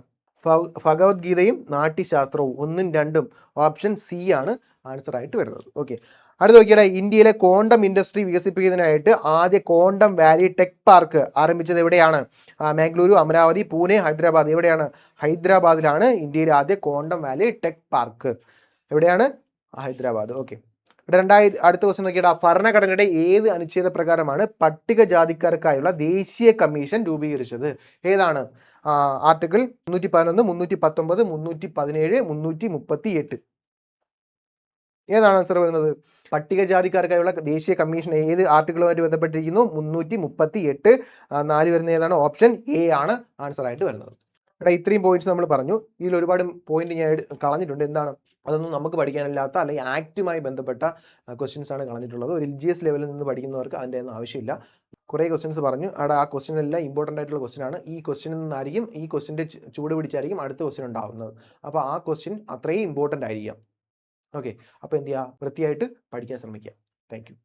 ഭഗവത്ഗീതയും നാട്യശാസ്ത്രവും. 1ഉം 2ഉം ഓപ്ഷൻ സി ആണ് ആൻസർ ആയിട്ട് വരുന്നത്. ഓക്കെ, അടുത്ത നോക്കിയാൽ ഇന്ത്യയിലെ ക്വാണ്ടം ഇൻഡസ്ട്രി വികസിപ്പിക്കുന്നതിനായിട്ട് ആദ്യ ക്വാണ്ടം വാലി ടെക് പാർക്ക് ആരംഭിച്ചത് എവിടെയാണ്? മാംഗ്ലൂരു, അമരാവതി, പൂനെ, ഹൈദരാബാദ്. എവിടെയാണ്? ഹൈദരാബാദിലാണ് ഇന്ത്യയിലെ ആദ്യ ക്വാണ്ടം വാലി ടെക് പാർക്ക്. എവിടെയാണ്? ഹൈദരാബാദ്. ഓക്കെ, അടുത്ത ക്വസ്റ്റ്യൻ നോക്കിയിട്ട് ഭരണഘടനയുടെ ഏത് അനുച്ഛേദ പ്രകാരമാണ് പട്ടികജാതിക്കാർക്കായുള്ള ദേശീയ കമ്മീഷൻ രൂപീകരിച്ചത്? ഏതാണ്? ആർട്ടിക്കിൾ 311, 319, 317, 338. ഏതാണ് ആൻസർ വരുന്നത്? പട്ടികജാതിക്കാർക്കായുള്ള ദേശീയ കമ്മീഷൻ ഏത് ആർട്ടിക്കിളുമായിട്ട് ബന്ധപ്പെട്ടിരിക്കുന്നു? 338. 4 വരുന്ന ഏതാണ്? ഓപ്ഷൻ എ ആണ് ആൻസർ ആയിട്ട് വരുന്നത്. ഇത്രയും പോയിന്റ്സ് നമ്മൾ പറഞ്ഞു. ഇതിൽ ഒരുപാട് പോയിന്റ് ഞാൻ കളഞ്ഞിട്ടുണ്ട്. എന്താണ്? അതൊന്നും നമുക്ക് പഠിക്കാനില്ലാത്ത അല്ലെങ്കിൽ ആക്റ്റുമായി ബന്ധപ്പെട്ട ക്വസ്റ്റ്യൻസ് ആണ് കളഞ്ഞിട്ടുള്ളത്. ഒരു LGS ലെവലിൽ നിന്ന് പഠിക്കുന്നവർക്ക് അതിൻ്റെ ഒന്നും ആവശ്യമില്ല. കുറേ ക്വസ്റ്റ്യൻസ് പറഞ്ഞു. അവിടെ ആ ക്വസ്റ്റ്യൻ എല്ലാം ഇമ്പോർട്ടൻ്റ് ആയിട്ടുള്ള ക്വസ്റ്റ്യൻ ആണ്. ഈ ക്വസ്റ്റ്യനിൽ നിന്നായിരിക്കും ഈ ക്വസ്റ്റ്യൻ്റെ ചൂട് പിടിച്ചായിരിക്കും അടുത്ത ക്വസ്റ്റ്യൻ ഉണ്ടാവുന്നത്. അപ്പോൾ ആ ക്വസ്റ്റ്യൻ അത്രയും ഇമ്പോർട്ടൻ്റ് ആയിരിക്കാം. ഓക്കെ, അപ്പോൾ എന്ത് ചെയ്യുക? വൃത്തിയായിട്ട് പഠിക്കാൻ ശ്രമിക്കുക. Thank you.